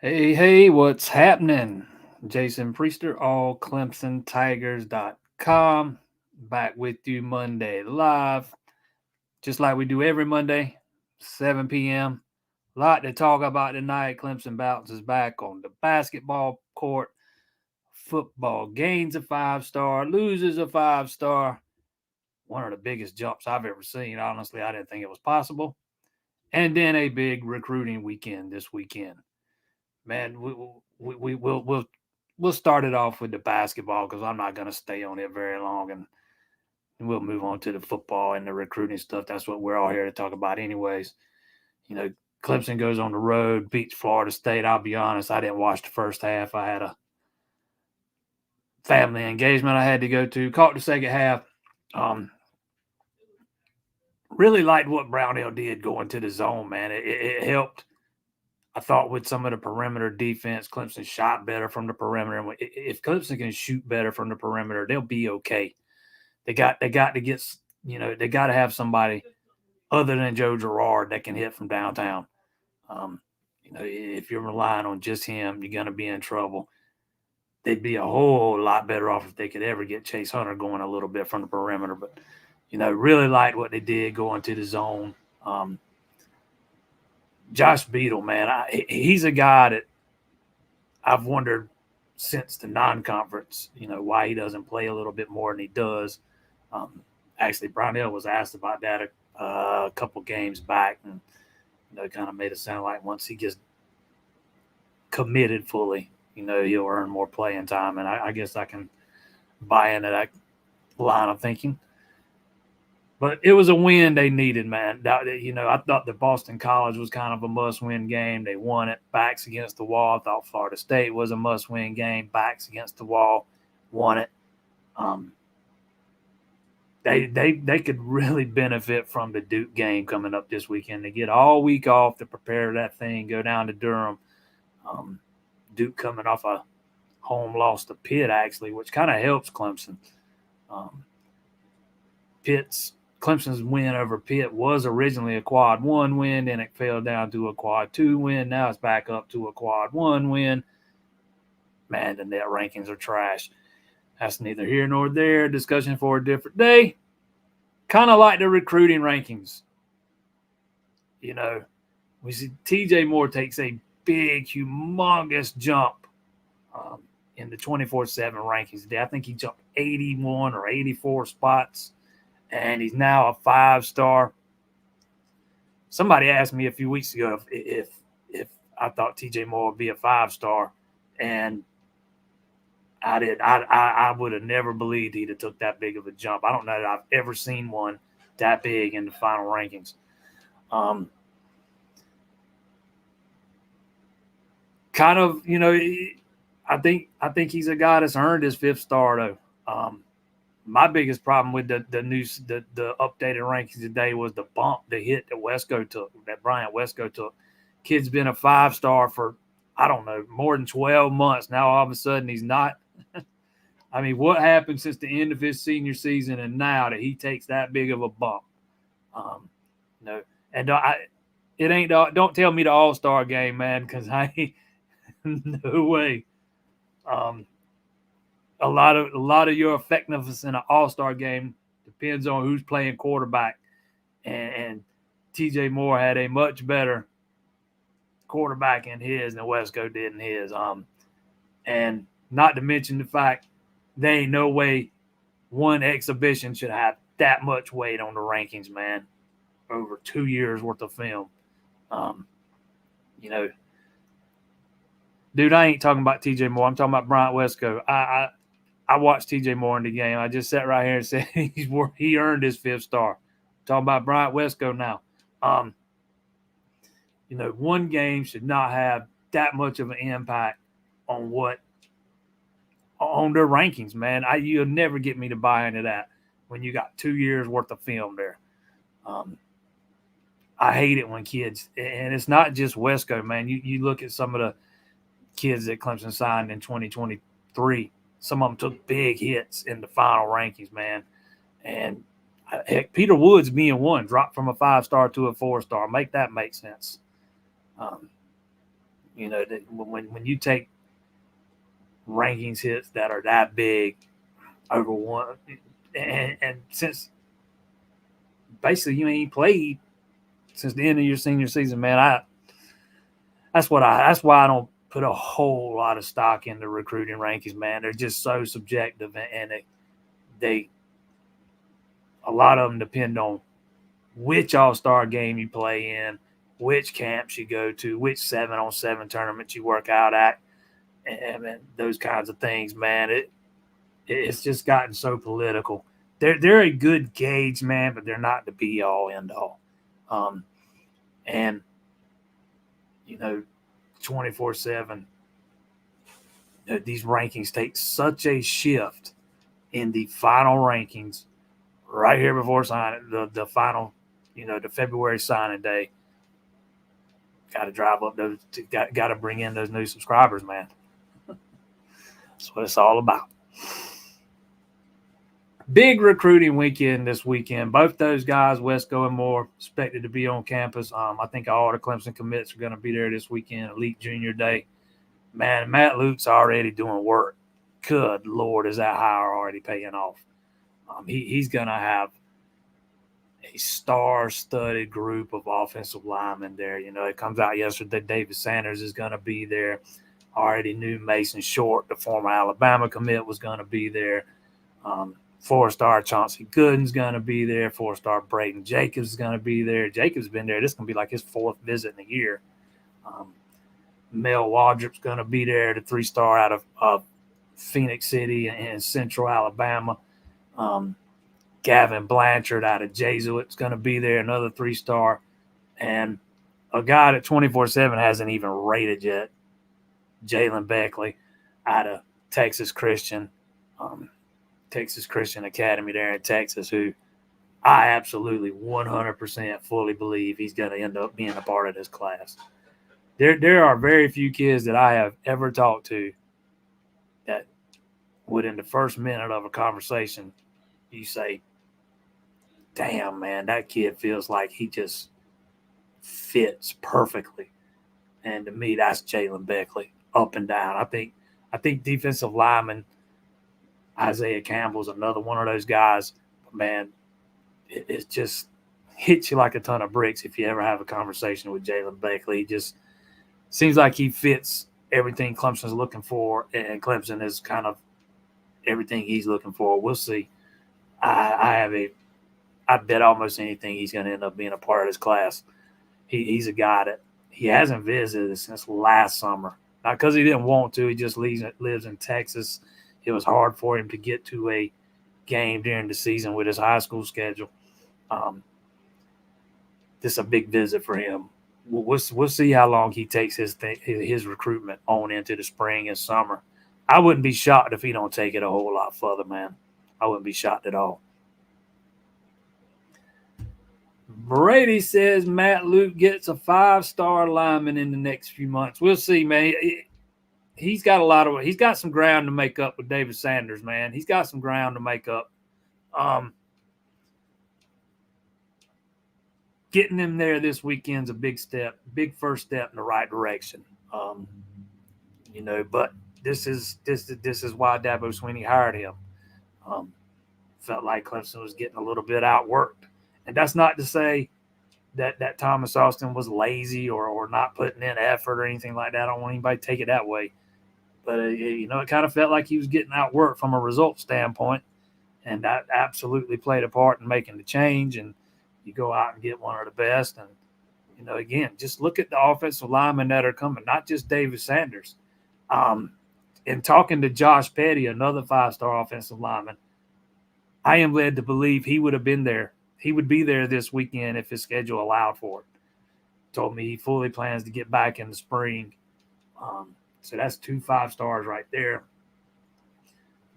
Hey, what's happening? Jason Priester, allclemsontigers.com. Back with you Monday live, just like we do every Monday, 7 p.m. Lot to talk about tonight. Clemson bounces back on the basketball court. Football gains a 5 star, loses a 5 star. One of the biggest jumps I've ever seen. Honestly, I didn't think it was possible. And then a big recruiting weekend this weekend. Man, we'll start it off with the basketball because I'm not going to stay on it very long, and we'll move on to the football and the recruiting stuff. That's what we're all here to talk about, anyways. You know, Clemson goes on the road, beats Florida State. I'll be honest, I didn't watch the first half. I had a family engagement I had to go to. Caught the second half. Um, really liked what Brownell did going to the zone, man. It helped. I thought with some of the perimeter defense, Clemson shot better from the perimeter. And if Clemson can shoot better from the perimeter, they'll be okay. They got to get they got to have somebody other than Joe Girard that can hit from downtown. Um, if you're relying on just him, you're gonna be in trouble. They'd be a whole lot better off if they could ever get Chase Hunter going a little bit from the perimeter. But really liked what they did going to the zone. Um, Josh Beadle, man, he's a guy that I've wondered since the non-conference, why he doesn't play a little bit more than he does. Um, Actually, Brownell was asked about that a couple games back, and kind of made it sound like once he gets committed fully, he'll earn more playing time. And I guess I can buy into that line of thinking. But it was a win they needed, man. I thought the Boston College was kind of a must-win game. They won it. Backs against the wall. I thought Florida State was a must-win game. Backs against the wall. Won it. Um, they could really benefit from the Duke game coming up this weekend. They get all week off to prepare that thing. Go down to Durham. Um, Duke coming off a home loss to Pitt, actually, which kind of helps Clemson. Um, Pitt's Clemson's win over Pitt was originally a quad one win, then it fell down to a quad two win. Now it's back up to a quad one win. Man, the net rankings are trash. That's neither here nor there. Discussion for a different day. Kind of like the recruiting rankings. We see TJ Moore takes a big, humongous jump in the 24/7 rankings today. I think he jumped 81 or 84 spots, and he's now a 5 star. Somebody asked me a few weeks ago if I thought TJ Moore would be a 5 star, and I did. I would have never believed he'd have took that big of a jump. I don't know that I've ever seen one that big in the final rankings. Um, Kind of, I think he's a guy that's earned his 5th star though. My biggest problem with the updated rankings today was the bump, the hit that Wesco took, that Bryant Wesco took. Kid's been a 5 star for I don't know more than 12 months. Now all of a sudden he's not. I mean, what happened since the end of his senior season and now that he takes that big of a bump? Um, no, and it ain't. Don't tell me the All Star game, man, because I no way. Um, a lot of your effectiveness in an All Star game depends on who's playing quarterback, and T.J. Moore had a much better quarterback in his than Wesco did in his. And not to mention the fact there ain't no way one exhibition should have that much weight on the rankings, man. Over 2 years worth of film, um, you know, dude. I ain't talking about T.J. Moore. I'm talking about Bryant Wesco. I watched TJ Moore in the game. I just sat right here and said he earned his 5th star. Talking about Bryant Wesco now. Um, one game should not have that much of an impact on on their rankings, man. You'll never get me to buy into that when you got 2 years worth of film there. Um, I hate it when kids, and it's not just Wesco, man. You look at some of the kids that Clemson signed in 2023. Some of them took big hits in the final rankings, man. And heck, Peter Woods being one dropped from a 5 star to a 4 star. Make that make sense. Um, You know, when you take rankings hits that are that big over one, and since basically you ain't played since the end of your senior season, man, that's why I don't put a whole lot of stock into recruiting rankings, man. They're just so subjective, and they a lot of them depend on which all-star game you play in, which camps you go to, which 7-on-7 tournaments you work out at, and those kinds of things, man. It's just gotten so political. They're a good gauge, man, but they're not the be all end all. And you know, 24/7, these rankings take such a shift in the final rankings right here before signing the final, the February signing day. Got to drive up those. Got to bring in those new subscribers, man. That's what it's all about. Big recruiting weekend this weekend. Both those guys, Wesco and Moore, expected to be on campus. I think all the Clemson commits are going to be there this weekend, Elite Junior Day. Man, Matt Luke's already doing work. Good Lord, is that hire already paying off? He's going to have a star-studded group of offensive linemen there. It comes out yesterday David Sanders is going to be there. Already knew Mason Short, the former Alabama commit, was going to be there. 4-star Chauncey Gooden's going to be there. 4-star Braden Jacobs is going to be there. Jacobs has been there. This is going to be like his 4th visit in a year. Mel Waldrop's going to be there, the 3-star out of Phoenix City in central Alabama. Gavin Blanchard out of Jesuit's going to be there, another 3-star. And a guy that 24/7 hasn't even rated yet, Jalen Beckley out of Texas Christian Academy there in Texas, who I absolutely 100% fully believe he's going to end up being a part of this class. There are very few kids that I have ever talked to that within the first minute of a conversation, you say, damn, man, that kid feels like he just fits perfectly. And to me, that's Jalen Beckley up and down. I think defensive lineman Isaiah Campbell's another one of those guys. Man, it just hits you like a ton of bricks if you ever have a conversation with Jalen Beckley. He just seems like he fits everything Clemson's looking for, and Clemson is kind of everything he's looking for. We'll see. I bet almost anything he's going to end up being a part of this class. He's a guy that he hasn't visited since last summer. Not because he didn't want to. He just lives in Texas. It was hard for him to get to a game during the season with his high school schedule. This is a big visit for him. We'll see how long he takes his recruitment on into the spring and summer. I wouldn't be shocked if he don't take it a whole lot further, man. I wouldn't be shocked at all. Brady says Matt Luke gets a 5-star lineman in the next few months. We'll see, man. He's got some ground to make up with David Sanders, man. He's got some ground to make up. Getting him there this weekend's a big first step in the right direction. But this is why Dabo Swinney hired him. Felt like Clemson was getting a little bit outworked. And that's not to say that Thomas Austin was lazy or not putting in effort or anything like that. I don't want anybody to take it that way. But, it kind of felt like he was getting outworked from a result standpoint. And that absolutely played a part in making the change. And you go out and get one of the best. And, again, just look at the offensive linemen that are coming, not just David Sanders. In talking to Josh Petty, another 5-star offensive lineman, I am led to believe he would have been there. He would be there this weekend if his schedule allowed for it. Told me he fully plans to get back in the spring. So that's 2 5-stars right there.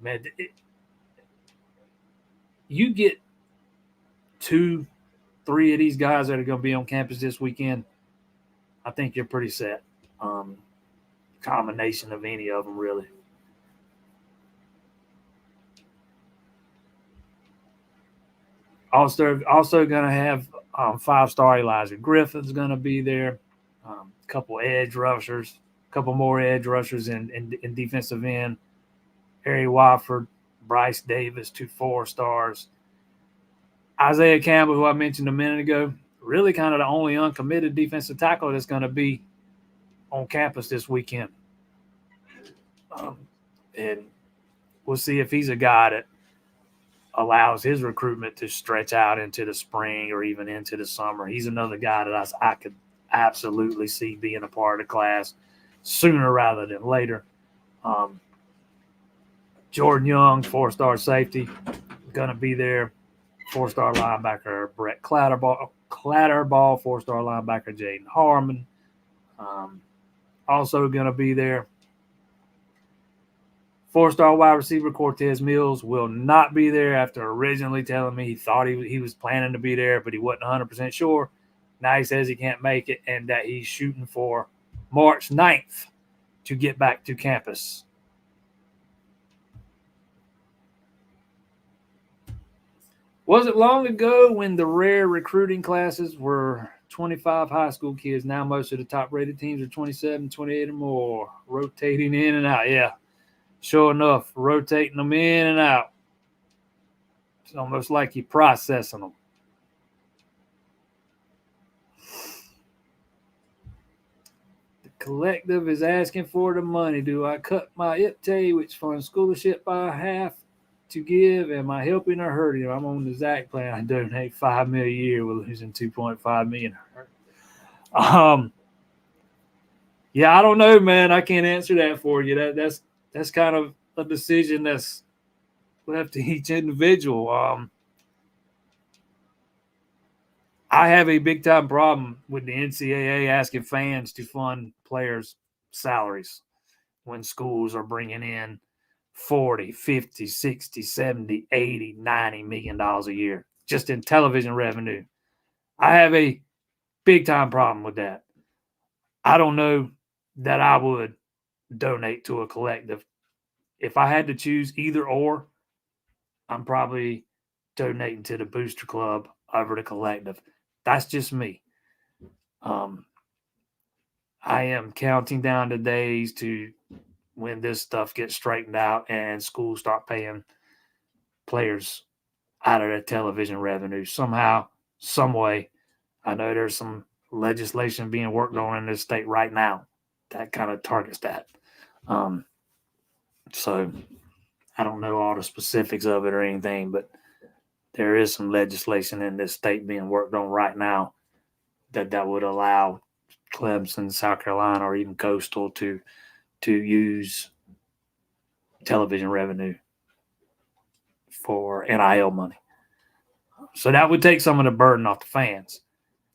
Man, you get 2, 3 of these guys that are going to be on campus this weekend, I think you're pretty set. Combination of any of them, really. Also going to have 5-star Elijah Griffin's going to be there. A couple edge rushers. couple more edge rushers in defensive end. Harry Wofford, Bryce Davis, 2 4-stars. Isaiah Campbell, who I mentioned a minute ago, really kind of the only uncommitted defensive tackle that's going to be on campus this weekend. And we'll see if he's a guy that allows his recruitment to stretch out into the spring or even into the summer. He's another guy that I could absolutely see being a part of the class sooner rather than later. Jordan Young, 4-star safety, going to be there. 4-star linebacker Brett Clatterball, 4-star linebacker Jaden Harmon. Also going to be there. 4-star wide receiver Cortez Mills will not be there after originally telling me he thought he was planning to be there, but he wasn't 100% sure. Now he says he can't make it and that he's shooting for March 9th to get back to campus. Was it long ago when the rare recruiting classes were 25 high school kids? Now most of the top-rated teams are 27, 28 or more, rotating in and out. Yeah, sure enough, rotating them in and out. It's almost like you're processing them. The collective is asking for the money. Do I cut my IPTAY, which funds scholarship, by half to give? Am I helping or hurting? I'm on the Zach plan. I donate $5 million a year. We're losing $2.5 million. Yeah, I don't know, man. I can't answer that for you. That's kind of a decision that's left to each individual. I have a big time problem with the NCAA asking fans to fund players' salaries when schools are bringing in 40, 50, 60, 70, 80, 90 million dollars a year just in television revenue. I have a big time problem with that. I don't know that I would donate to a collective. If I had to choose either or, I'm probably donating to the Booster Club over the collective. That's just me. I am counting down the days to when this stuff gets straightened out and schools start paying players out of their television revenue somehow, some way. I know there's some legislation being worked on in this state right now that kind of targets that. So I don't know all the specifics of it or anything, but there is some legislation in this state being worked on right now that would allow Clemson, South Carolina, or even Coastal to use television revenue for NIL money. So that would take some of the burden off the fans.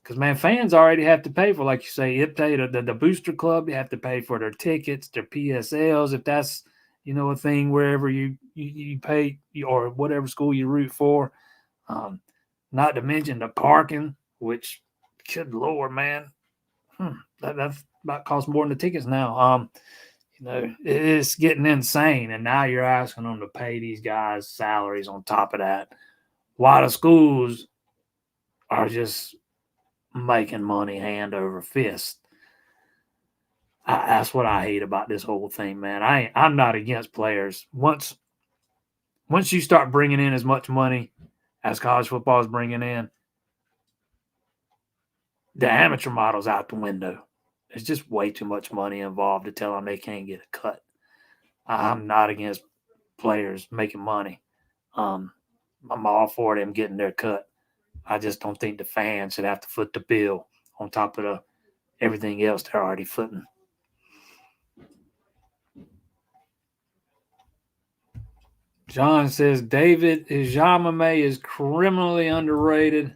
Because, man, fans already have to pay for, like you say, the Booster Club. You have to pay for their tickets, their PSLs, if that's, a thing wherever you pay or whatever school you root for. Not to mention the parking, which, good Lord, man, that about costs more than the tickets now. It's getting insane, and now you're asking them to pay these guys salaries on top of that, while the schools are just making money hand over fist. That's what I hate about this whole thing, man. I'm not against players. Once you start bringing in as much money as college football is bringing in, the amateur model's out the window. There's just way too much money involved to tell them they can't get a cut. I'm not against players making money. I'm all for them getting their cut. I just don't think the fans should have to foot the bill on top of everything else they're already footing. John says David Ijamame is criminally underrated.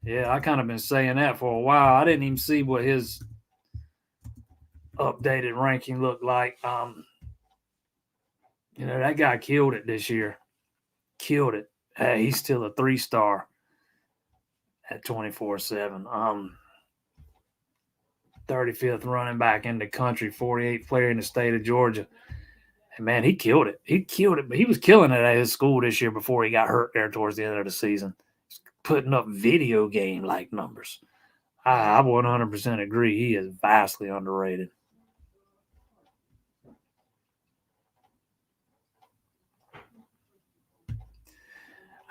Yeah, I kind of been saying that for a while. I didn't even see what his updated ranking looked like. That guy killed it this year. Killed it. He's still a 3-star at 24/7. 35th running back in the country, 48th player in the state of Georgia. And, man, he killed it. But he was killing it at his school this year before he got hurt there towards the end of the season. He's putting up video game-like numbers. I 100% agree. He is vastly underrated.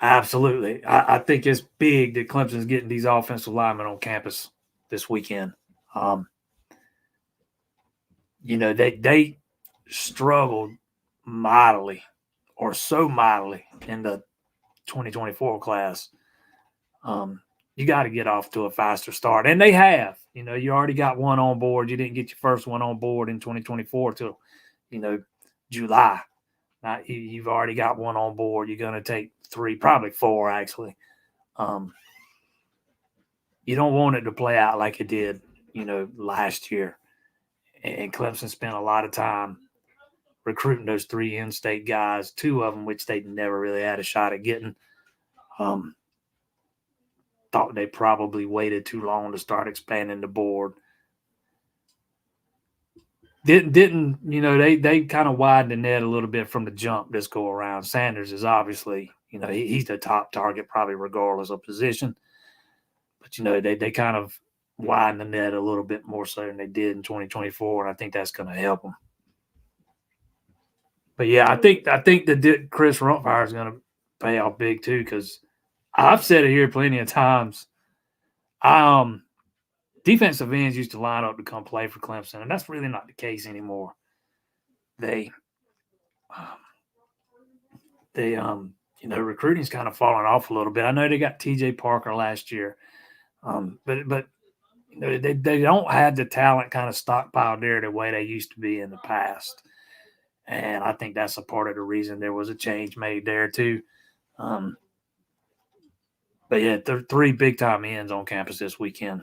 Absolutely. I think it's big that Clemson's getting these offensive linemen on campus this weekend. Um, they struggled mightily or so mightily in the 2024 class. Um, you got to get off to a faster start. And they have. You already got one on board. You didn't get your first one on board in 2024 till, July. Now, you've already got one on board. You're going to take three, probably four, actually. Um, you don't want it to play out like it did, last year. And Clemson spent a lot of time recruiting those three in-state guys, two of them which they never really had a shot at getting. Thought they probably waited too long to start expanding the board. Didn't they kind of widened the net a little bit from the jump this go around. Sanders is obviously, he's the top target probably regardless of position. But they kind of widened the net a little bit more so than they did in 2024, and I think that's going to help them. But yeah, I think that Chris Rumpfire is going to pay off big too, because I've said it here plenty of times. Defensive ends used to line up to come play for Clemson, and that's really not the case anymore. Recruiting's kind of fallen off a little bit. I know they got T.J. Parker last year, but they don't have the talent kind of stockpiled there the way they used to be in the past, and I think that's a part of the reason there was a change made there too. But yeah, there are three big time ends on campus this weekend.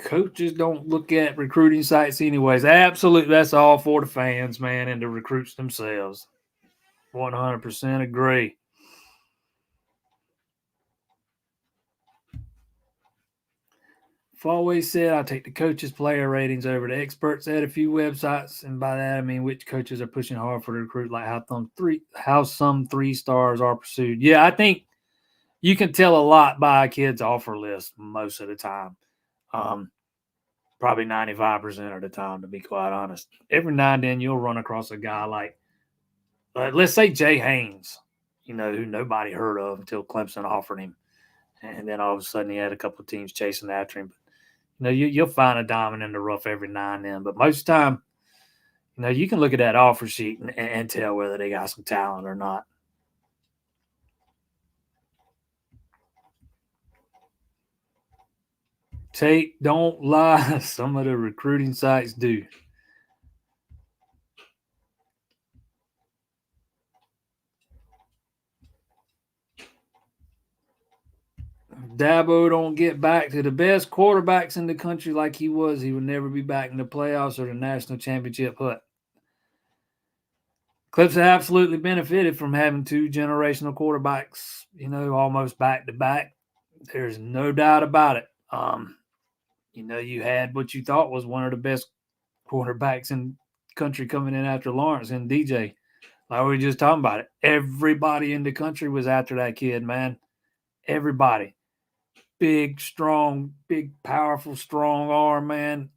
Coaches don't look at recruiting sites anyways. Absolutely, that's all for the fans, man, and the recruits themselves. 100% agree. I've always said I take the coaches' player ratings over the experts at a few websites, and by that I mean which coaches are pushing hard for the recruit, like how some 3 stars are pursued. Yeah, I think you can tell a lot by a kid's offer list most of the time. Probably 95% of the time, to be quite honest. Every now and then you'll run across a guy like, let's say Jay Haynes, who nobody heard of until Clemson offered him. And then all of a sudden he had a couple of teams chasing after him. But, you'll find a diamond in the rough every now and then. But most of the time, you can look at that offer sheet and tell whether they got some talent or not. Tate, don't lie. Some of the recruiting sites do. Dabo don't get back to the best quarterbacks in the country like he was, he would never be back in the playoffs or the national championship hut. Clemson absolutely benefited from having 2 generational quarterbacks, almost back to back. There's no doubt about it. You had what you thought was one of the best quarterbacks in country coming in after Lawrence and DJ. Like we were just talking about it. Everybody in the country was after that kid, man. Everybody. Big, strong, big, powerful, strong arm, man.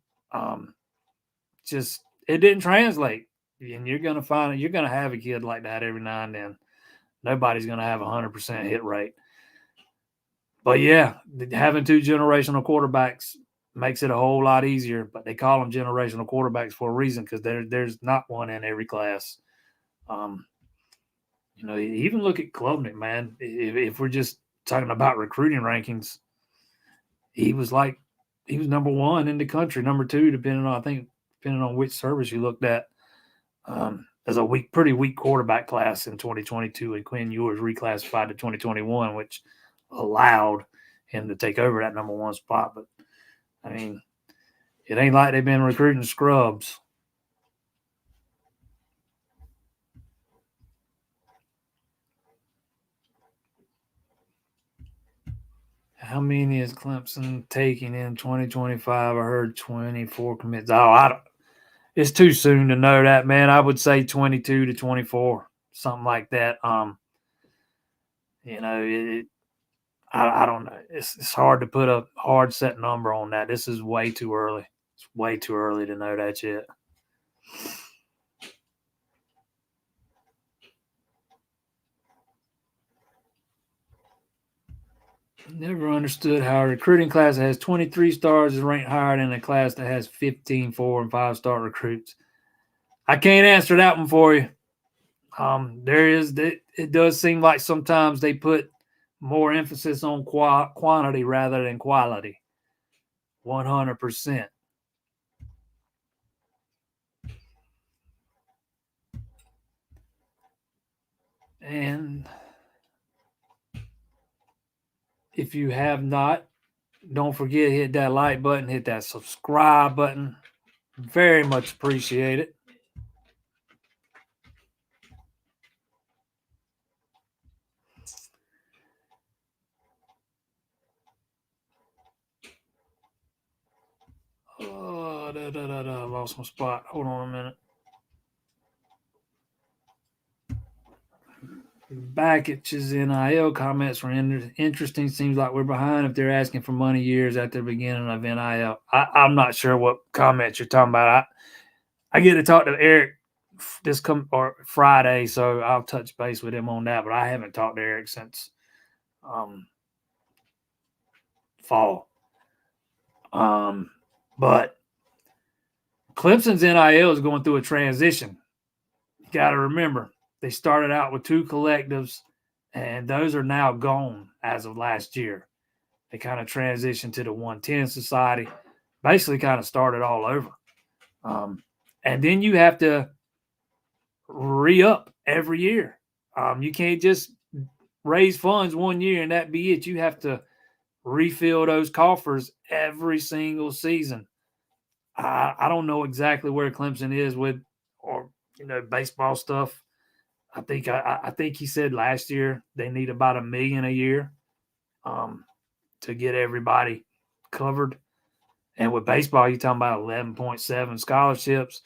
Just it didn't translate. And you're gonna have a kid like that every now and then. Nobody's gonna have 100% hit rate. But yeah, having 2 generational quarterbacks makes it a whole lot easier. But they call them generational quarterbacks for a reason, because there's not one in every class. Even look at Klubnik, man. If we're just talking about recruiting rankings, he was number 1 in the country, number 2, depending on which service you looked at. There's a pretty weak quarterback class in 2022, and Quinn Ewers reclassified to 2021, which allowed him to take over that number 1 spot. But I mean, it ain't like they've been recruiting scrubs. How many is Clemson taking in 2025? I heard 24 commits. It's too soon to know that, man. I would say 22 to 24, something like that. I don't know. It's hard to put a hard set number on that. This is way too early. It's way too early to know that yet. Never understood how a recruiting class that has 23 stars is ranked higher than a class that has 15 4 and 5-star recruits. I can't answer that one for you. It does seem like sometimes they put more emphasis on quantity rather than quality. 100%. And if you have not, don't forget, hit that like button, hit that subscribe button. Very much appreciate it. Oh, I lost my spot. Hold on a minute. Bakic's NIL comments were interesting. Seems like we're behind if they're asking for money years at the beginning of NIL. I'm not sure what comments you're talking about. I get to talk to Eric Friday, so I'll touch base with him on that. But I haven't talked to Eric since fall. But Clemson's NIL is going through a transition. You got to remember, they started out with 2 collectives, and those are now gone as of last year. They kind of transitioned to the 110 Society, basically kind of started all over. And then you have to re-up every year. You can't just raise funds one year and that be it. You have to refill those coffers every single season. I don't know exactly where Clemson is with, or baseball stuff. I think he said last year they need about $1 million a year to get everybody covered. And with baseball, you're talking about 11.7 scholarships.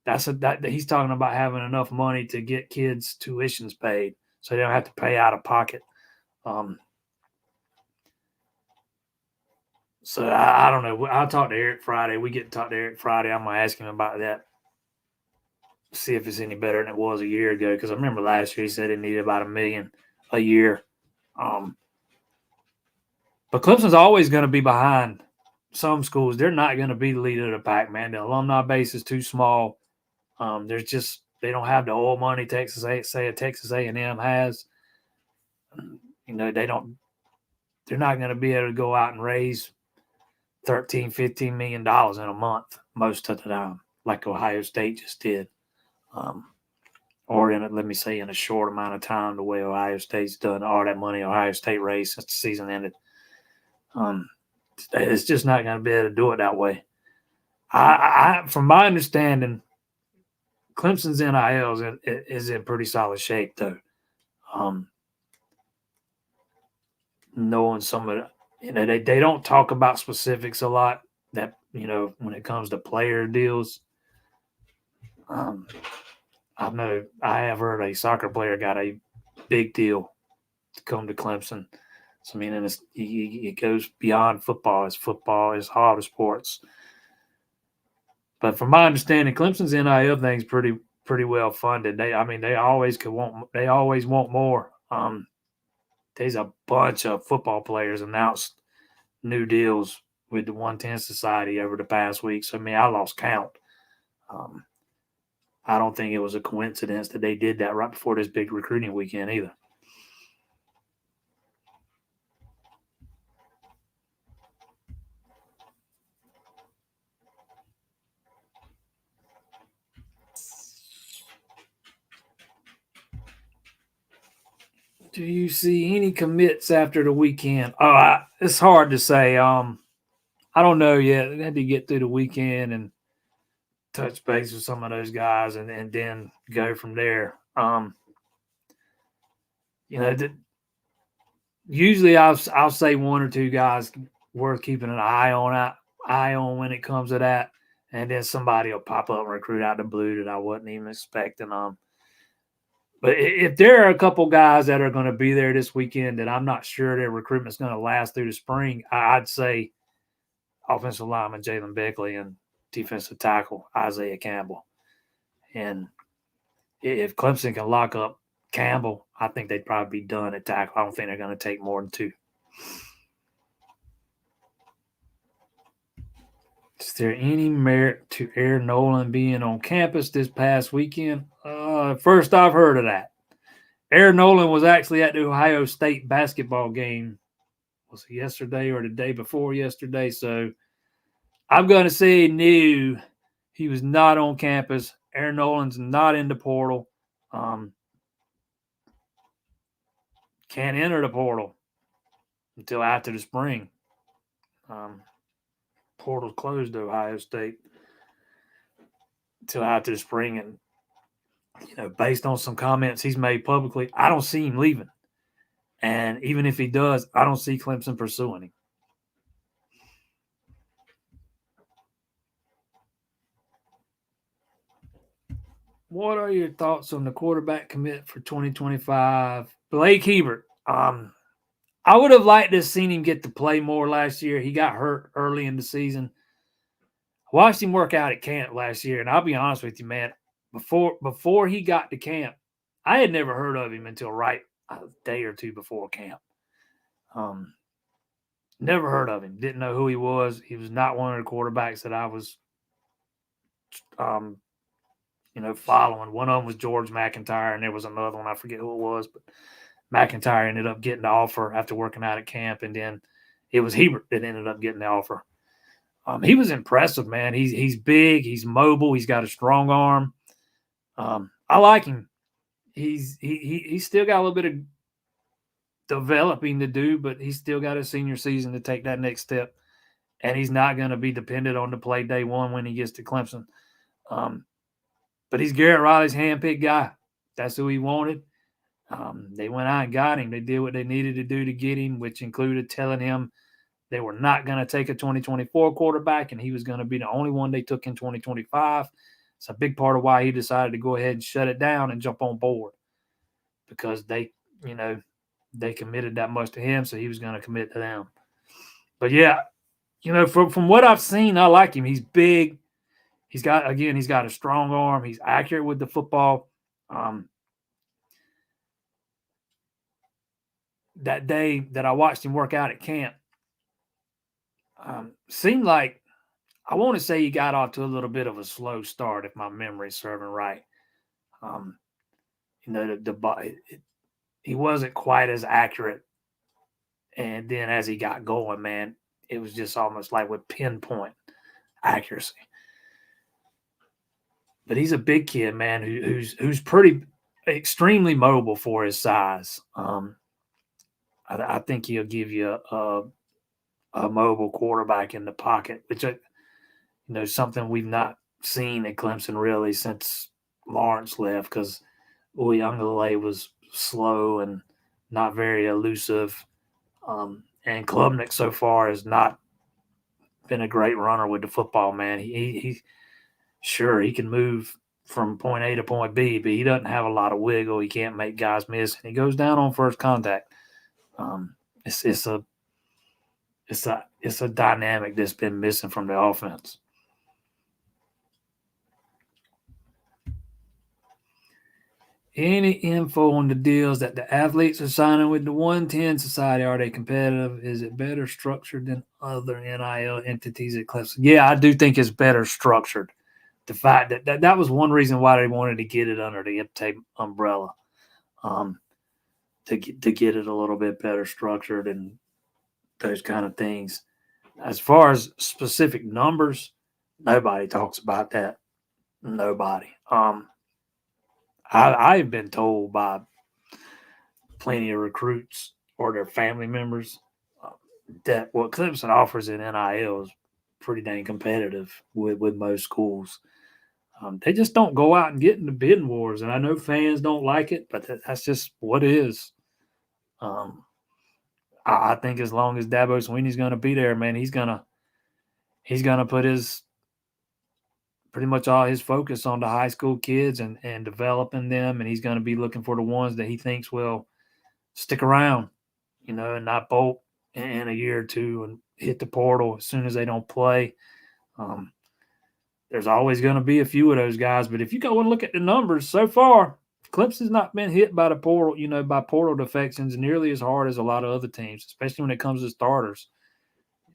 He's talking about having enough money to get kids' tuitions paid, so they don't have to pay out of pocket. So I don't know. I'll talk to Eric Friday. We get to talk to Eric Friday. I'm gonna ask him about that. See if it's any better than it was a year ago. Because I remember last year he said he needed about $1 million a year. But Clemson's always going to be behind some schools. They're not going to be the leader of the pack, man. The alumni base is too small. They don't have the oil money Texas A&M has. They're not going to be able to go out and raise $13-15 million in a month most of the time, like Ohio State just did. Or in a short amount of time, the way Ohio State's done all that money Ohio State raised since the season ended. It's just not going to be able to do it that way. From my understanding, Clemson's NIL is in pretty solid shape, though. Knowing some of the, they don't talk about specifics a lot. That when it comes to player deals, I know I have heard a soccer player got a big deal to come to Clemson. So it goes beyond football. Football is all the sports. But from my understanding, Clemson's NIL thing is pretty well funded. They always want more. There's a bunch of football players announced new deals with the 110 Society over the past week. So I lost count. I don't think it was a coincidence that they did that right before this big recruiting weekend either. Do you see any commits after the weekend? It's hard to say. I don't know yet. I had to get through the weekend and touch base with some of those guys and then go from there. Usually I'll say 1 or 2 guys worth keeping an eye on when it comes to that, and then somebody will pop up and recruit out the blue that I wasn't even expecting. But if there are a couple guys that are going to be there this weekend that I'm not sure their recruitment's going to last through the spring, I'd say offensive lineman Jalen Beckley and defensive tackle, Isaiah Campbell. And if Clemson can lock up Campbell, I think they'd probably be done at tackle. I don't think they're going to take more than 2. Is there any merit to Aaron Nolan being on campus this past weekend? First I've heard of that. Aaron Nolan was actually at the Ohio State basketball game. Was it yesterday or the day before yesterday? So I'm going to say no. He was not on campus. Aaron Nolan's not in the portal. Can't enter the portal until after the spring. Portal's closed to Ohio State until after the spring. And, based on some comments he's made publicly, I don't see him leaving. And even if he does, I don't see Clemson pursuing him. What are your thoughts on the quarterback commit for 2025? Blake Hebert. I would have liked to have seen him get to play more last year. He got hurt early in the season. I watched him work out at camp last year, and I'll be honest with you, man. Before he got to camp, I had never heard of him until right a day or two before camp. Never heard of him. Didn't know who he was. He was not one of the quarterbacks that I was following. One of them was George McIntyre, and there was another one. I forget who it was, but McIntyre ended up getting the offer after working out at camp, and then it was Hebert that ended up getting the offer. He was impressive, man. He's big. He's mobile. He's got a strong arm. I like him. He's still got a little bit of developing to do, but he's still got a senior season to take that next step, and he's not going to be dependent on to play day one when he gets to Clemson. But he's Garrett Riley's handpicked guy. That's who he wanted. They went out and got him. They did what they needed to do to get him, which included telling him they were not going to take a 2024 quarterback, and he was going to be the only one they took in 2025. It's a big part of why he decided to go ahead and shut it down and jump on board, because they committed that much to him, so he was going to commit to them. But yeah, from what I've seen, I like him. He's big. He's got a strong arm. He's accurate with the football. That day that I watched him work out at camp, seemed like, I want to say he got off to a little bit of a slow start, if my memory's serving right. He wasn't quite as accurate. And then as he got going, man, it was just almost like with pinpoint accuracy. But he's a big kid, man, who's pretty extremely mobile for his size. I think he'll give you a mobile quarterback in the pocket, which something we've not seen at Clemson really since Lawrence left, because Uyunglele was slow and not very elusive. And Klubnik so far has not been a great runner with the football, man. He sure, he can move from point A to point B, but he doesn't have a lot of wiggle. He can't make guys miss, and he goes down on first contact. It's a dynamic that's been missing from the offense. Any info on the deals that the athletes are signing with the 110 Society? Are they competitive? Is it better structured than other NIL entities at Clemson? Yeah, I do think it's better structured. The fact that was one reason why they wanted to get it under the IPTAE umbrella, to get it a little bit better structured and those kind of things. As far as specific numbers, nobody talks about that. Nobody. I've been told by plenty of recruits or their family members that what Clemson offers in NIL is pretty dang competitive with most schools. They just don't go out and get into bidding wars, and I know fans don't like it, but that's just what it is. I think as long as Dabo Swinney's going to be there, man, he's gonna put his pretty much all his focus on the high school kids and developing them, and he's going to be looking for the ones that he thinks will stick around, and not bolt in a year or two and hit the portal as soon as they don't play. There's always going to be a few of those guys. But if you go and look at the numbers so far, Clemson's not been hit by the portal, by portal defections nearly as hard as a lot of other teams, especially when it comes to starters.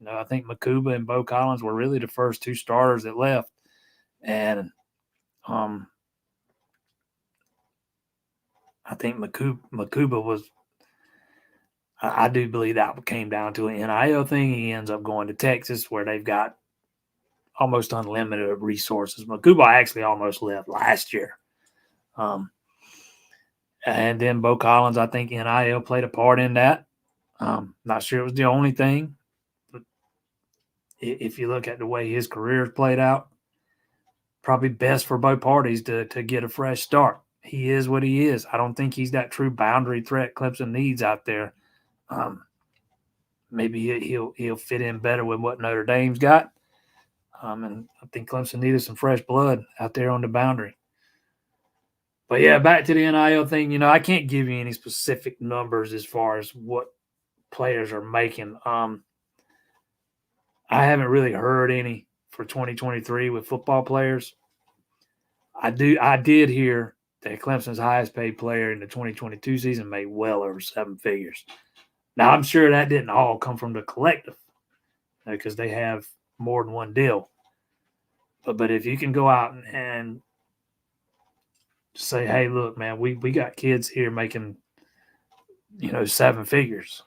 I think Makuba and Bo Collins were really the first two starters that left. And I think Makuba was, I do believe that came down to an NIL thing. He ends up going to Texas where they've got almost unlimited resources. Makuba actually almost left last year. And then Bo Collins, I think NIL played a part in that. Not sure it was the only thing. But if you look at the way his career played out, probably best for both parties to get a fresh start. He is what he is. I don't think he's that true boundary threat Clemson needs out there. Maybe he'll fit in better with what Notre Dame's got. And I think Clemson needed some fresh blood out there on the boundary. But yeah, back to the NIL thing. I can't give you any specific numbers as far as what players are making. I haven't really heard any for 2023 with football players. I did hear that Clemson's highest paid player in the 2022 season made well over 7 figures. Now, I'm sure that didn't all come from the collective because they have more than one deal. But if you can go out and say, hey, look, man, we got kids here making, 7 figures.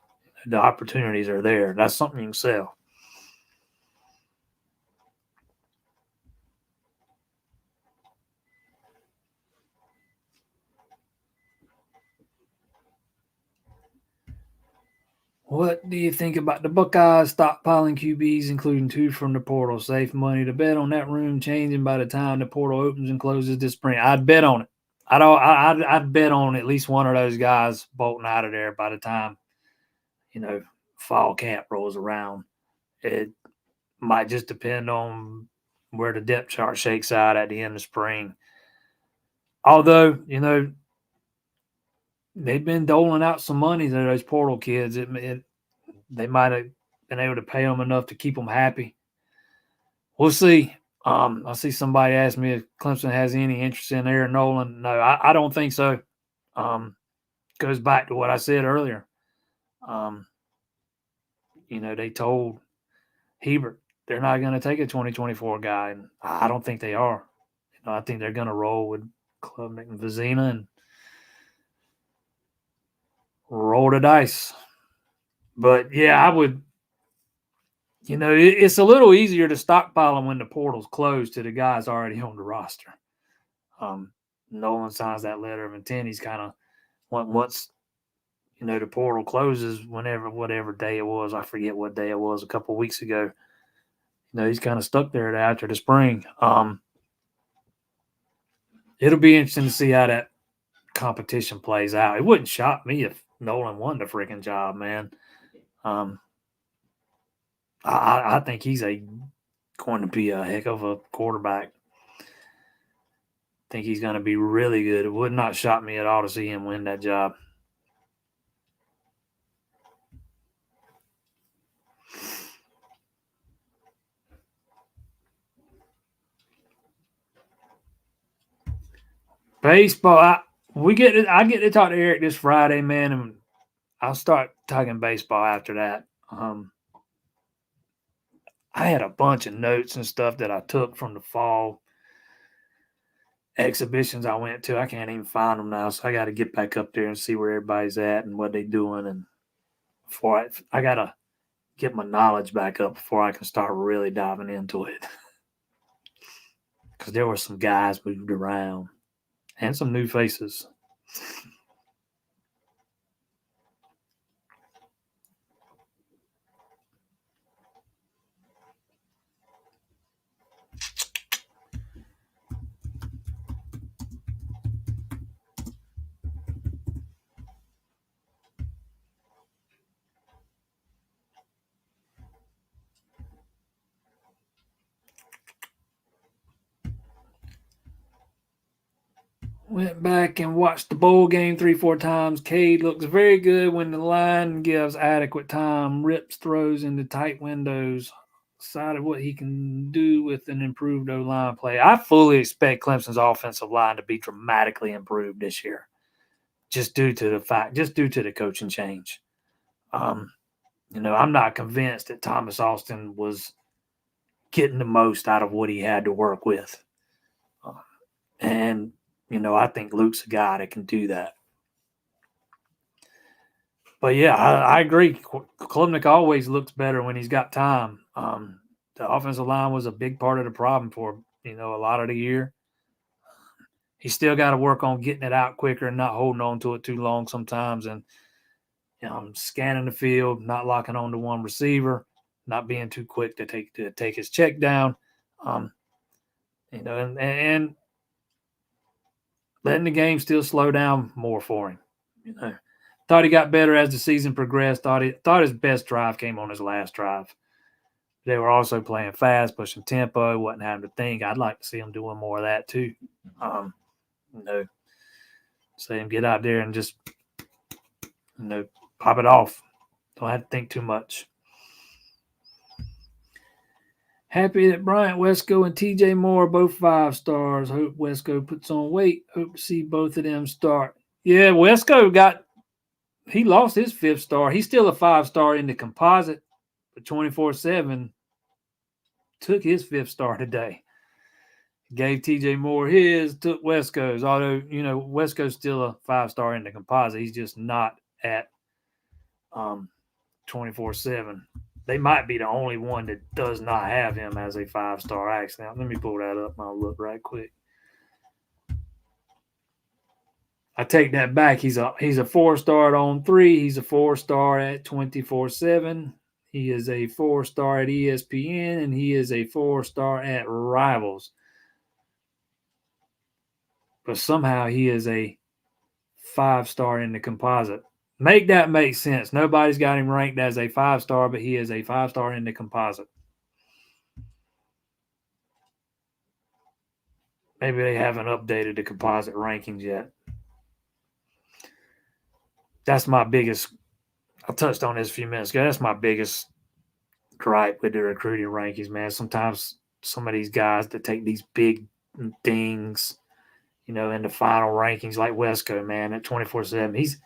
The opportunities are there. That's something you can sell. What do you think about the Buckeyes stockpiling QBs, including 2 from the portal? Safe money to bet on that room changing by the time the portal opens and closes this spring. I'd bet on it. I'd bet on at least one of those guys bolting out of there by the time, fall camp rolls around. It might just depend on where the depth chart shakes out at the end of spring. Although, they've been doling out some money to those portal kids. They might have been able to pay them enough to keep them happy. We'll see. I see somebody ask me if Clemson has any interest in Aaron Nolan. No, I don't think so. Goes back to what I said earlier. They told Hebert they're not going to take a 2024 guy, and I don't think they are. I think they're going to roll with Klubnik and Vizina and roll the dice. But, yeah, I would – it's a little easier to stockpile them when the portal's closed to the guys already on the roster. Nolan signs that letter of intent. He's kind of once the portal closes, whatever day it was. I forget what day it was a couple of weeks ago. He's kind of stuck there after the spring. It'll be interesting to see how that competition plays out. It wouldn't shock me if Nolan won the freaking job, man. I think he's going to be a heck of a quarterback. I think he's going to be really good. It would not shock me at all to see him win that job. Baseball, I get to talk to Eric this Friday, man, and I'll start talking baseball after that. I had a bunch of notes and stuff that I took from the fall exhibitions I went to. I can't even find them now, so I got to get back up there and see where everybody's at and what they're doing. And before I got to get my knowledge back up before I can start really diving into it. Because there were some guys moved around and some new faces. Went back and watched the bowl game 3-4 times. Cade looks very good when the line gives adequate time. Rips throws into tight windows. Decided what he can do with an improved O-line play. I fully expect Clemson's offensive line to be dramatically improved this year, just due to the coaching change. I'm not convinced that Thomas Austin was getting the most out of what he had to work with. And I think Luke's a guy that can do that. But yeah, I agree. Klubnik always looks better when he's got time. The offensive line was a big part of the problem for a lot of the year. He's still got to work on getting it out quicker and not holding on to it too long sometimes, and scanning the field, not locking on to one receiver, not being too quick to take his check down, and letting the game still slow down more for him. Thought he got better as the season progressed. Thought his best drive came on his last drive. They were also playing fast, pushing tempo, wasn't having to think. I'd like to see him doing more of that too. See him get out there and just, pop it off. Don't have to think too much. Happy that Bryant Wesco and TJ Moore are both 5 stars. Hope Wesco puts on weight. Hope to see both of them start. Yeah, Wesco he lost his 5th star. He's still a 5-star in the composite, but 24/7 took his 5th star today. Gave TJ Moore his, took Wesco's. Although, Wesco's still a 5-star in the composite. He's just not at 24/7. They might be the only one that does not have him as a 5-star actually. Now, let me pull that up and I'll look right quick. I take that back. He's a 4-star on 3. He's a 4-star at 24/7. He is a 4-star at ESPN, and he is a 4-star at Rivals. But somehow he is a 5-star in the composite. Make that make sense. Nobody's got him ranked as a 5-star, but he is a 5-star in the composite. Maybe they haven't updated the composite rankings yet. That's my biggest – I touched on this a few minutes ago. That's my biggest gripe with the recruiting rankings, man. Sometimes some of these guys that take these big things, in the final rankings, like Wesco, man, at 24/7,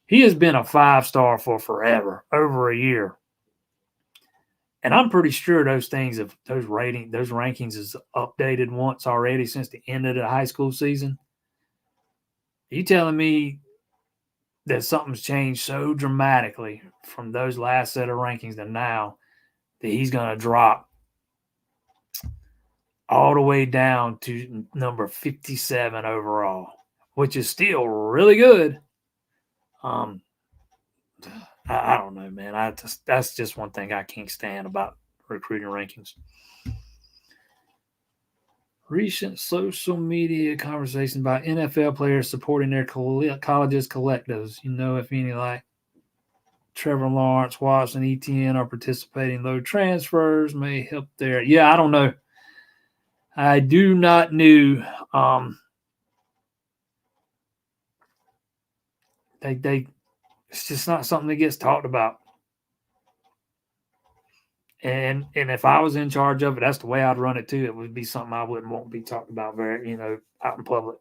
he has been a 5-star for forever, over a year. And I'm pretty sure those rankings is updated once already since the end of the high school season. Are you telling me that something's changed so dramatically from those last set of rankings to now that he's going to drop all the way down to number 57 overall, which is still really good. I don't know, man. That's just one thing I can't stand about recruiting rankings. Recent social media conversations about NFL players supporting their colleges' collectives. If any, like Trevor Lawrence, Watson, ETN are participating. Low transfers may help there. Yeah, I don't know. I do not know. It's just not something that gets talked about. And if I was in charge of it, that's the way I'd run it too. It would be something I wouldn't want to be talked about very, out in public.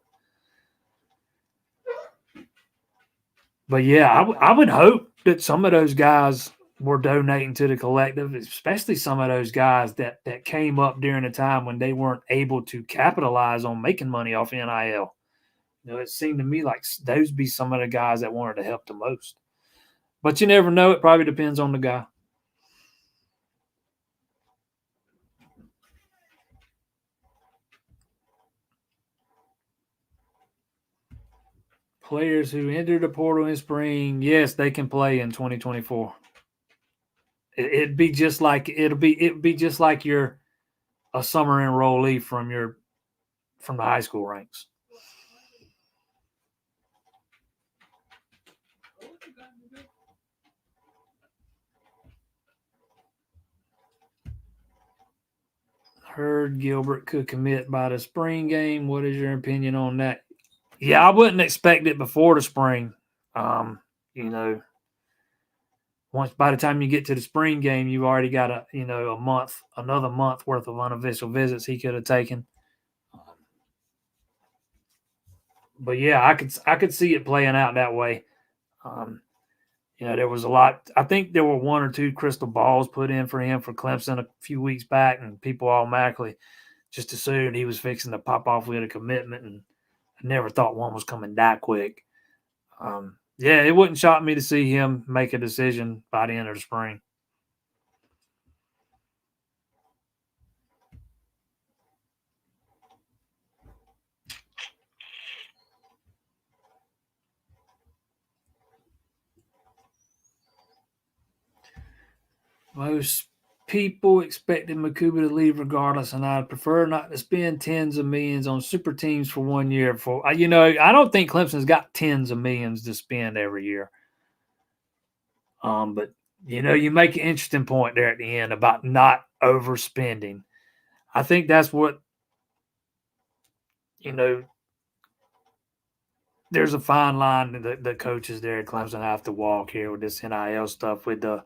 But yeah, I would hope that some of those guys were donating to the collective, especially some of those guys that came up during a time when they weren't able to capitalize on making money off NIL. It seemed to me like those be some of the guys that wanted to help the most. But you never know. It probably depends on the guy. Players who enter the portal in spring, yes, they can play in 2024. It'd be just like you're a summer enrollee from the high school ranks. Heard Gilbert could commit by the spring game. What is your opinion on that? Yeah, I wouldn't expect it before the spring. by the time you get to the spring game, you've already got another month worth of unofficial visits he could have taken. But yeah, I could see it playing out that way. There was a lot. I think there were one or two crystal balls put in for him for Clemson a few weeks back, and people automatically just assumed he was fixing to pop off with a commitment, and I never thought one was coming that quick. Yeah, it wouldn't shock me to see him make a decision by the end of the spring. Most people expected Makuba to leave regardless, and I'd prefer not to spend tens of millions on super teams for 1 year. I don't think Clemson's got tens of millions to spend every year. But you make an interesting point there at the end about not overspending. I think that's what there's a fine line that the coaches there at Clemson have to walk here with this NIL stuff, with the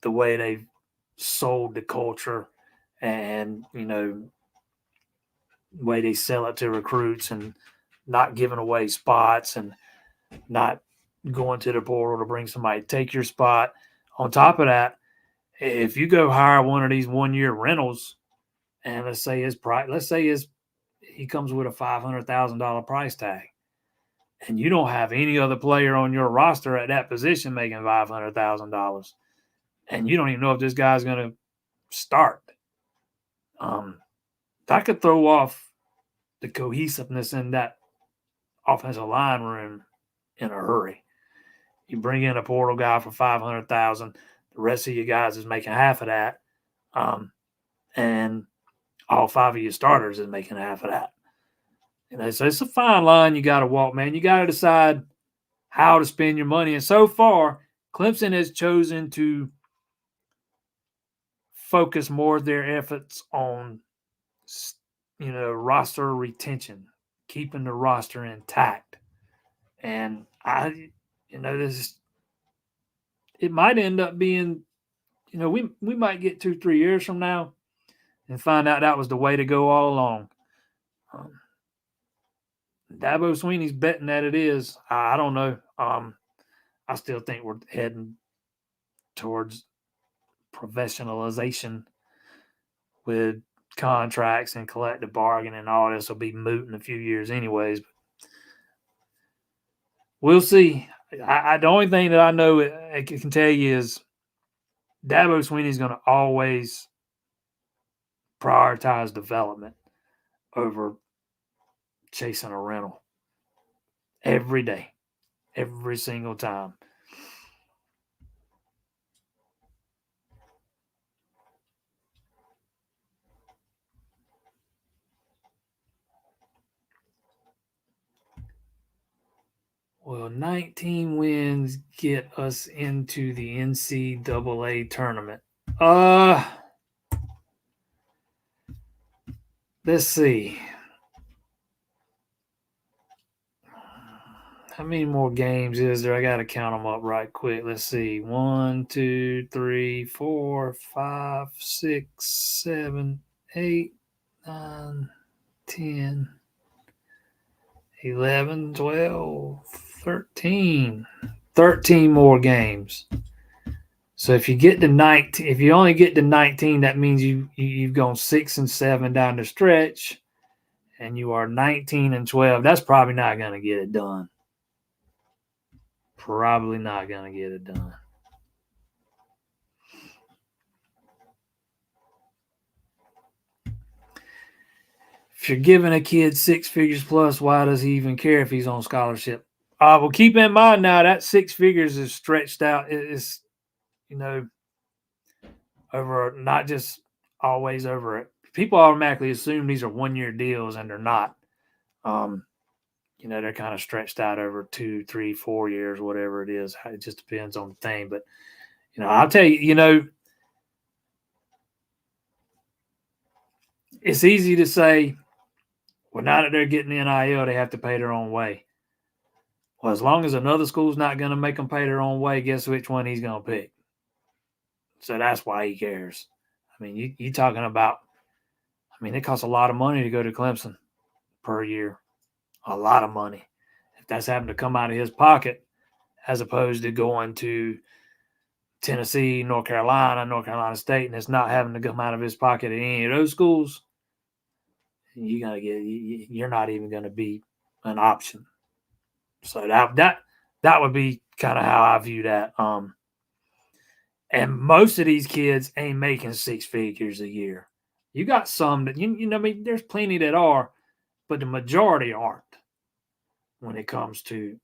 the way they've sold the culture, and the way they sell it to recruits, and not giving away spots, and not going to the portal to bring somebody to take your spot. On top of that, if you go hire one of these 1 year rentals, and let's say he comes with a $500,000 price tag, and you don't have any other player on your roster at that position making $500,000, and you don't even know if this guy's going to start, that could throw off the cohesiveness in that offensive line room in a hurry. You bring in a portal guy for $500,000, the rest of you guys is making half of that, and all five of your starters is making half of that. So it's a fine line you got to walk, man. You got to decide how to spend your money. And so far, Clemson has chosen to focus more of their efforts on, roster retention, keeping the roster intact. And it might end up being, we might get 2-3 years from now and find out that was the way to go all along. Dabo Swinney's betting that it is. I don't know. I still think we're heading towards professionalization with contracts and collective bargaining, and all this will be moot in a few years anyways. But we'll see. The only thing that I know I can tell you is Dabo Swinney's going to always prioritize development over chasing a rental every day, every single time. Well, 19 wins get us into the NCAA tournament. Let's see. How many more games is there? I got to count them up right quick. Let's see. 1, 2, 3, 4, 5, 6, 7, 8, 9, 10, 11, 12, 13. 13 more games. So if you get to 19, if you only get to 19, that means you've gone 6-7 down the stretch, and you are 19-12. That's probably not going to get it done. Probably not going to get it done. If you're giving a kid 6 figures plus, why does he even care if he's on scholarship? Well, keep in mind now that 6 figures is stretched out. It's, over, not just always over it. People automatically assume these are 1 year deals, and they're not. They're kind of stretched out over 2, 3, 4 years, whatever it is. It just depends on the thing. But, I'll tell you, it's easy to say, well, now that they're getting NIL, they have to pay their own way. Well, as long as another school's not going to make them pay their own way, guess which one he's going to pick? So that's why he cares. I mean, you talking about, I mean, it costs a lot of money to go to Clemson per year. A lot of money. If that's having to come out of his pocket, as opposed to going to Tennessee, North Carolina State, and it's not having to come out of his pocket at any of those schools, you're not even going to be an option. So that would be kind of how I view that. And most of these kids ain't making six figures a year. You got some that I mean, there's plenty that are, but the majority aren't when it comes to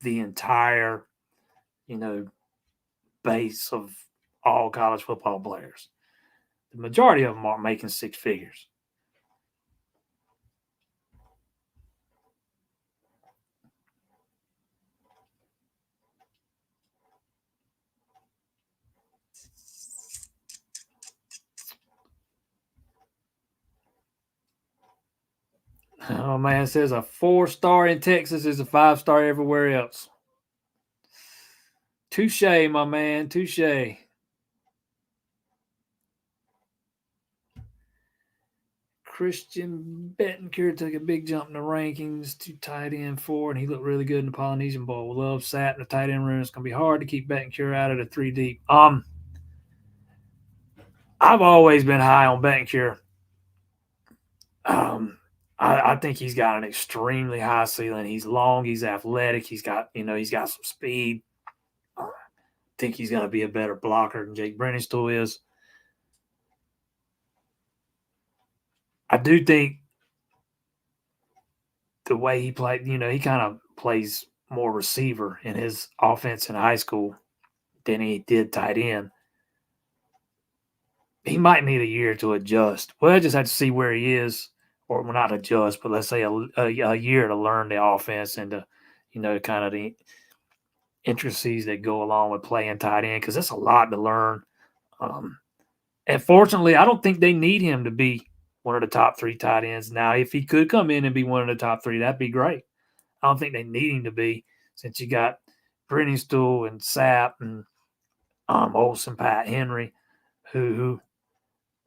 the entire, base of all college football players. The majority of them aren't making six figures. Oh man, it says a 4-star in Texas is a 5-star everywhere else. Touche, my man, touche. Christian Betancourt took a big jump in the rankings to tight end 4, and he looked really good in the Polynesian Bowl. Love sat in the tight end room. It's going to be hard to keep Betancourt out of the 3 deep. I've always been high on Betancourt. I think he's got an extremely high ceiling. He's long. He's athletic. He's got some speed. I think he's going to be a better blocker than Jake Brenningstool is. I do think the way he played, he kind of plays more receiver in his offense in high school than he did tight end. He might need a year to adjust. Well, I just have to see where he is, or well, not adjust, but let's say a year to learn the offense and to, kind of the intricacies that go along with playing tight end, because that's a lot to learn. And fortunately, I don't think they need him to be one of the top 3 tight ends. Now, if he could come in and be one of the top 3, that'd be great. I don't think they need him to be, since you got Brenningstool and Sapp and Olsen, Pat Henry, who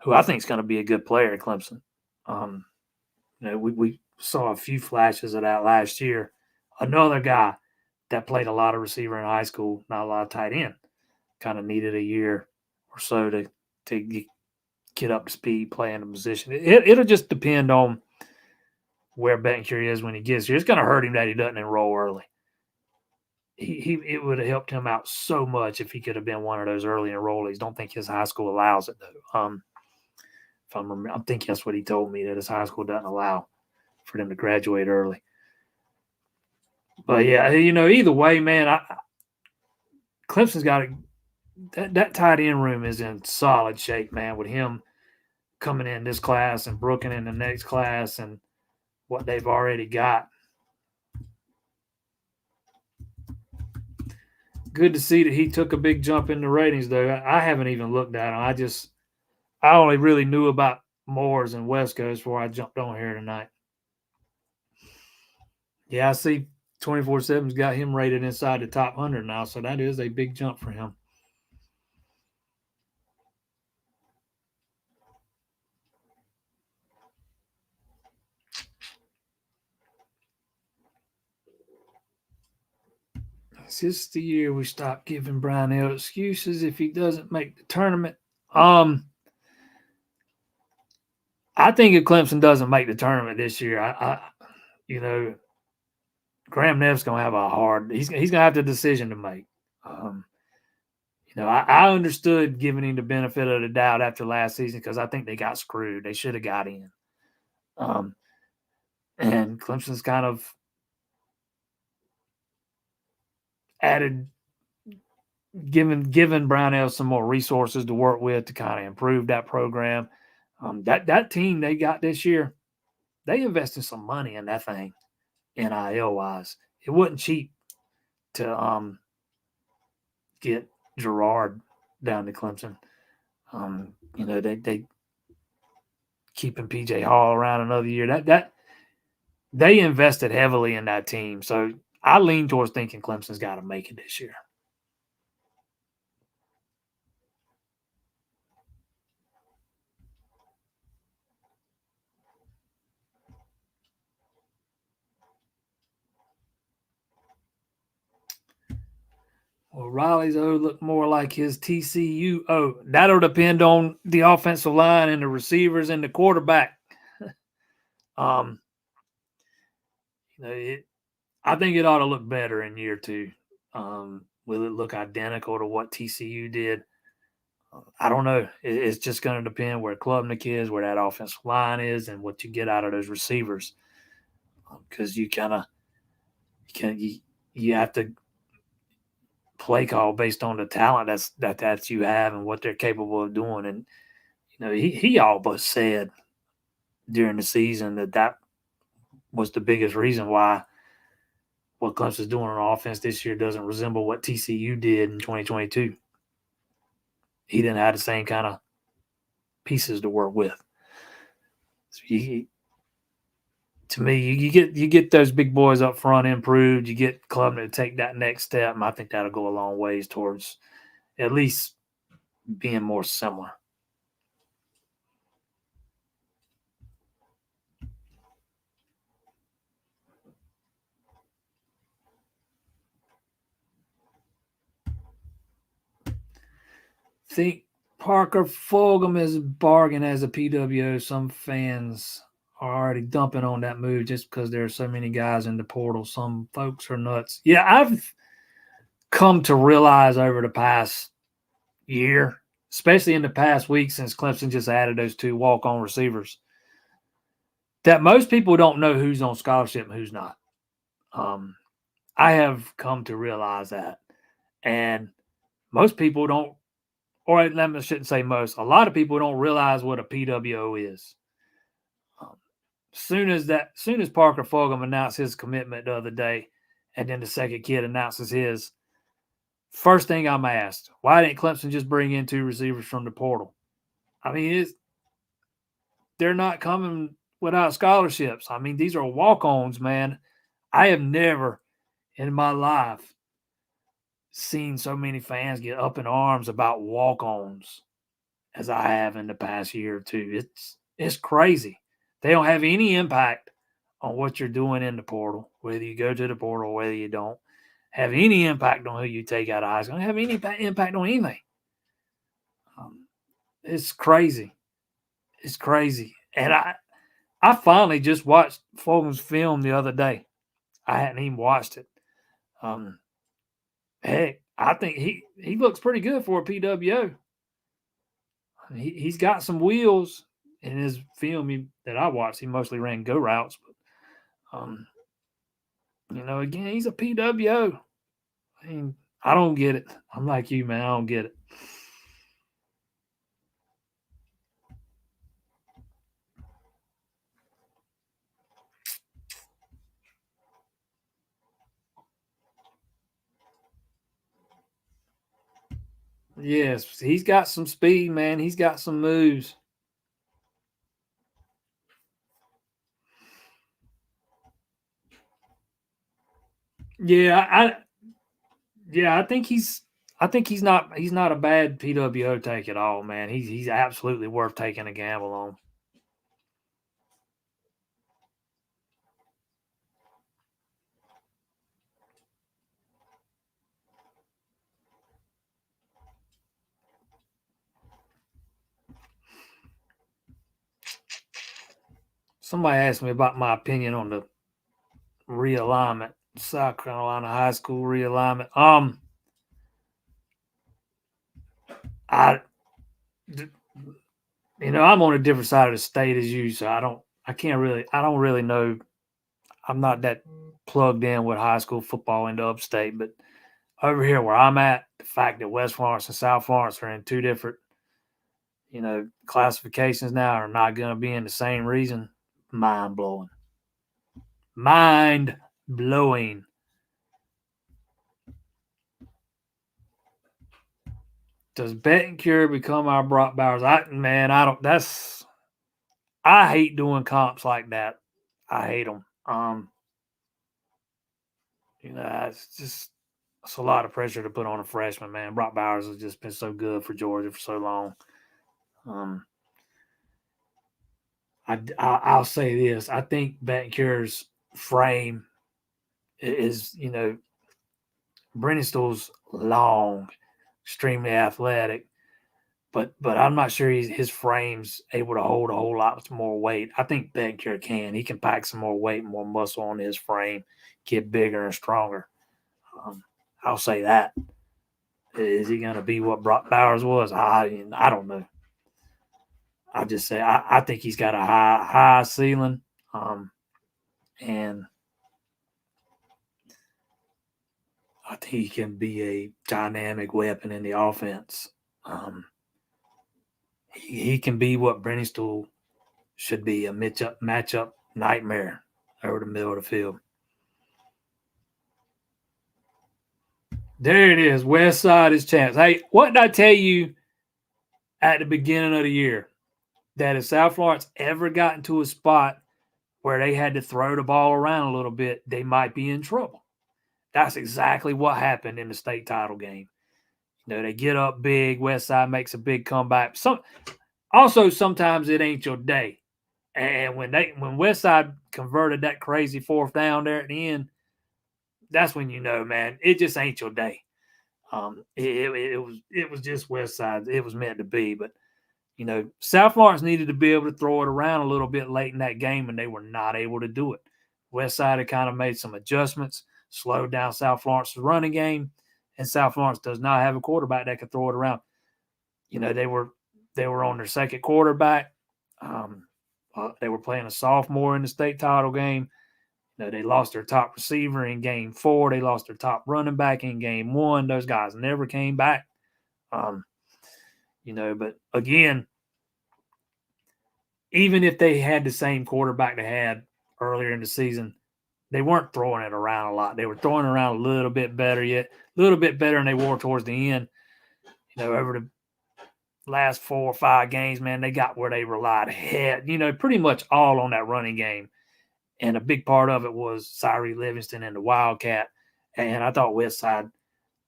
I think is going to be a good player at Clemson. We saw a few flashes of that last year. Another guy that played a lot of receiver in high school, not a lot of tight end, kind of needed a year or so to get up to speed playing the position. It'll just depend on where Betancourt is when he gets here. It's going to hurt him that he doesn't enroll early. It would have helped him out so much if he could have been one of those early enrollees. Don't think his high school allows it though. I think that's what he told me, that his high school doesn't allow for them to graduate early. But yeah, either way, man, Clemson's got that tight end room is in solid shape, man. With him coming in this class and Brooking in the next class and what they've already got. Good to see that he took a big jump in the ratings, though. I haven't even looked at him. I only really knew about Moores and West Coast before I jumped on here tonight. Yeah, I see 24/7's got him rated inside the top 100 now, so that is a big jump for him. Is this the year we stop giving Brownell excuses if he doesn't make the tournament? I think if Clemson doesn't make the tournament this year, Graham Neff's going to have a hard. He's going to have the decision to make. I understood giving him the benefit of the doubt after last season because I think they got screwed. They should have got in. And Clemson's kind of added, given Brownell some more resources to work with to kind of improve that program. That team they got this year, they invested some money in that thing, NIL wise. It wasn't cheap to get Gerard down to Clemson. They keeping PJ Hall around another year. That they invested heavily in that team. So I lean towards thinking Clemson's got to make it this year. Well, Riley's O look more like his TCU O. That'll depend on the offensive line and the receivers and the quarterback. um, I think it ought to look better in year two. Will it look identical to what TCU did? I don't know. It's just going to depend where Klubnik is, where that offensive line is, and what you get out of those receivers. Because you have to play call based on the talent that you have and what they're capable of doing. And he almost said during the season that was the biggest reason why what Clemson's doing on offense this year doesn't resemble what TCU did in 2022. He didn't have the same kind of pieces to work with. So to me, you get those big boys up front improved. You get Klubnik to take that next step, and I think that'll go a long ways towards at least being more similar. Think Parker Fulgham is a bargain as a PWO. Some fans are already dumping on that move just because there are so many guys in the portal. Some folks are nuts. Yeah, I've come to realize over the past year, especially in the past week since Clemson just added those 2 walk-on receivers, that most people don't know who's on scholarship and who's not. I have come to realize that. And most people don't, or I shouldn't say most, a lot of people don't realize what a PWO is. Soon as Parker Fulgham announced his commitment the other day, and then the second kid announces his, first thing I'm asked, why didn't Clemson just bring in 2 receivers from the portal? I mean, they're not coming without scholarships. I mean, these are walk-ons, man. I have never in my life seen so many fans get up in arms about walk-ons as I have in the past year or two. It's crazy. They don't have any impact on what you're doing in the portal, whether you go to the portal or whether you don't. Have any impact on who you take out of high school. Don't have any impact on anything. It's crazy. It's crazy. And I finally just watched Fulgham's film the other day. I hadn't even watched it. Heck, I think he looks pretty good for a PWO. He's got some wheels in his film that I watched. He mostly ran go routes, but again, he's a PWO. I mean, I don't get it. I'm like you, man. I don't get it. Yes, he's got some speed, man. He's got some moves. Yeah, I think he's not a bad PWO take at all, man. He's absolutely worth taking a gamble on. Somebody asked me about my opinion on the realignment, South Carolina high school realignment. I'm on a different side of the state as you, so I don't really know. I'm not that plugged in with high school football into upstate, but over here where I'm at, the fact that West Florence and South Florence are in 2 different, classifications now are not going to be in the same region. Mind blowing. Mind blowing. Does Bettencure become our Brock Bowers? I hate doing comps like that. I hate them. It's a lot of pressure to put on a freshman, man. Brock Bowers has just been so good for Georgia for so long. I'll say this: I think Betancure's frame is, Brennan long, extremely athletic, but I'm not sure his frame's able to hold a whole lot more weight. I think Betancourt can. He can pack some more weight, more muscle on his frame, get bigger and stronger. I'll say that. Is he going to be what Brock Bowers was? I don't know. I'll just say I think he's got a high ceiling, and I think he can be a dynamic weapon in the offense. He can be what Brennan Stool should be, a matchup nightmare over the middle of the field. There it is. West Side is chance. Hey, what did I tell you at the beginning of the year? That if South Florence ever got into a spot where they had to throw the ball around a little bit, they might be in trouble. That's exactly what happened in the state title game. They get up big. West Side makes a big comeback. Sometimes it ain't your day. And when West Side converted that crazy fourth down there at the end, that's when man, it just ain't your day. It was just West Side. It was meant to be, but South Florence needed to be able to throw it around a little bit late in that game, and they were not able to do it. West Side had kind of made some adjustments, slowed down South Florence's running game, and South Florence does not have a quarterback that can throw it around. They were on their second quarterback. They were playing a sophomore in the state title game. They lost their top receiver in game 4. They lost their top running back in game 1. Those guys never came back. But again, even if they had the same quarterback they had earlier in the season, they weren't throwing it around a lot. They were throwing it around a little bit better than they were towards the end. Over the last 4 or 5 games, man, they got where they relied pretty much all on that running game. And a big part of it was Cyree Livingston and the Wildcat. And I thought Westside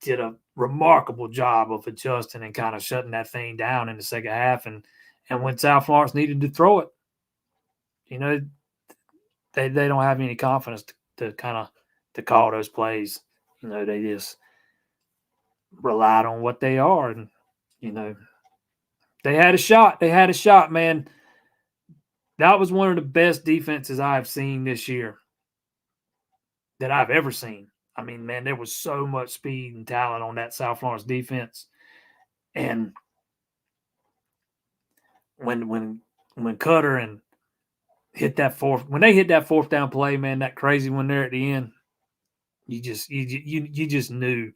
did a remarkable job of adjusting and kind of shutting that thing down in the second half. And when South Florence needed to throw it, they don't have any confidence to call those plays. They just relied on what they are. And, they had a shot. They had a shot, man. That was one of the best defenses I've seen this year that I've ever seen. I mean, man, there was so much speed and talent on that South Florence defense. And when Cutter and hit that fourth down play, man, that crazy one there at the end, you just knew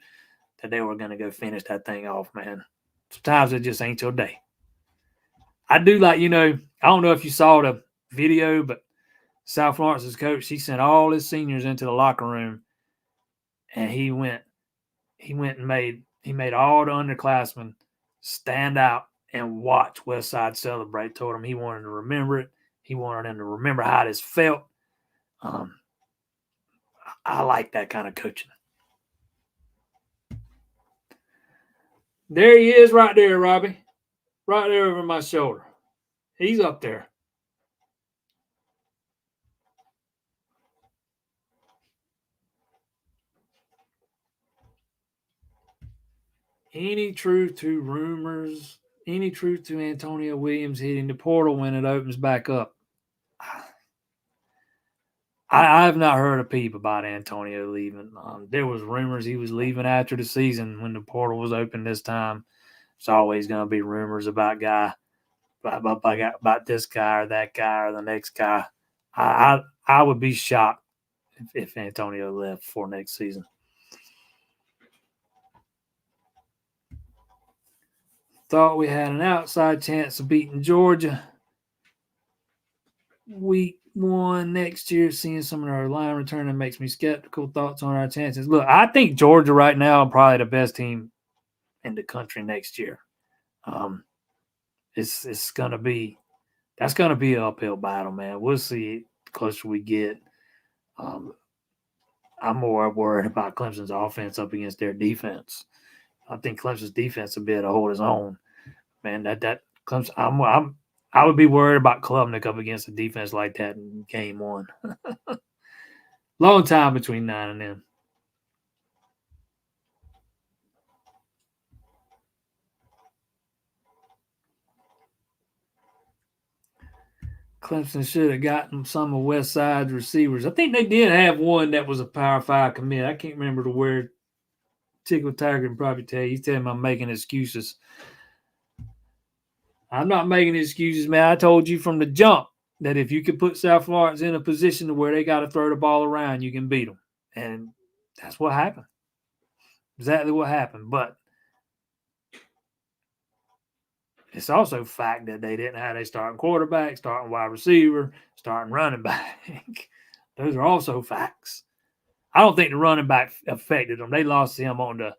that they were going to go finish that thing off, man. Sometimes it just ain't your day. I do like, I don't know if you saw the video, but South Florence's coach, he sent all his seniors into the locker room, and he made all the underclassmen stand out and watch Westside celebrate. Told them he wanted to remember it. He wanted them to remember how this felt. I like that kind of coaching. There he is right there, Robbie. Right there over my shoulder. He's up there. Any truth to rumors? Any truth to Antonio Williams hitting the portal when it opens back up? I have not heard a peep about Antonio leaving. There was rumors he was leaving after the season when the portal was open this time. It's always going to be rumors about this guy or that guy or the next guy. I would be shocked if Antonio left for next season. Thought we had an outside chance of beating Georgia. Week 1 next year, seeing some of our line returning makes me skeptical. Thoughts on our chances? Look, I think Georgia right now is probably the best team in the country next year. It's gonna be an uphill battle, man. We'll see the closer we get. I'm more worried about Clemson's offense up against their defense. I think Clemson's defense will be able to hold his own. Man, that Clemson. I would be worried about Klubnik up against a defense like that in game one. Long time between 9 and 10. Clemson should have gotten some of West Side's receivers. I think they did have one that was a Power 5 commit. I can't remember the word. Tickle Tiger can probably tell you. He's telling me I'm making excuses. I'm not making excuses, man. I told you from the jump that if you could put South Florence in a position to where they got to throw the ball around, you can beat them. And that's what happened. Exactly what happened. But it's also a fact that they didn't have a starting quarterback, starting wide receiver, starting running back. Those are also facts. I don't think the running back affected them. They lost him on the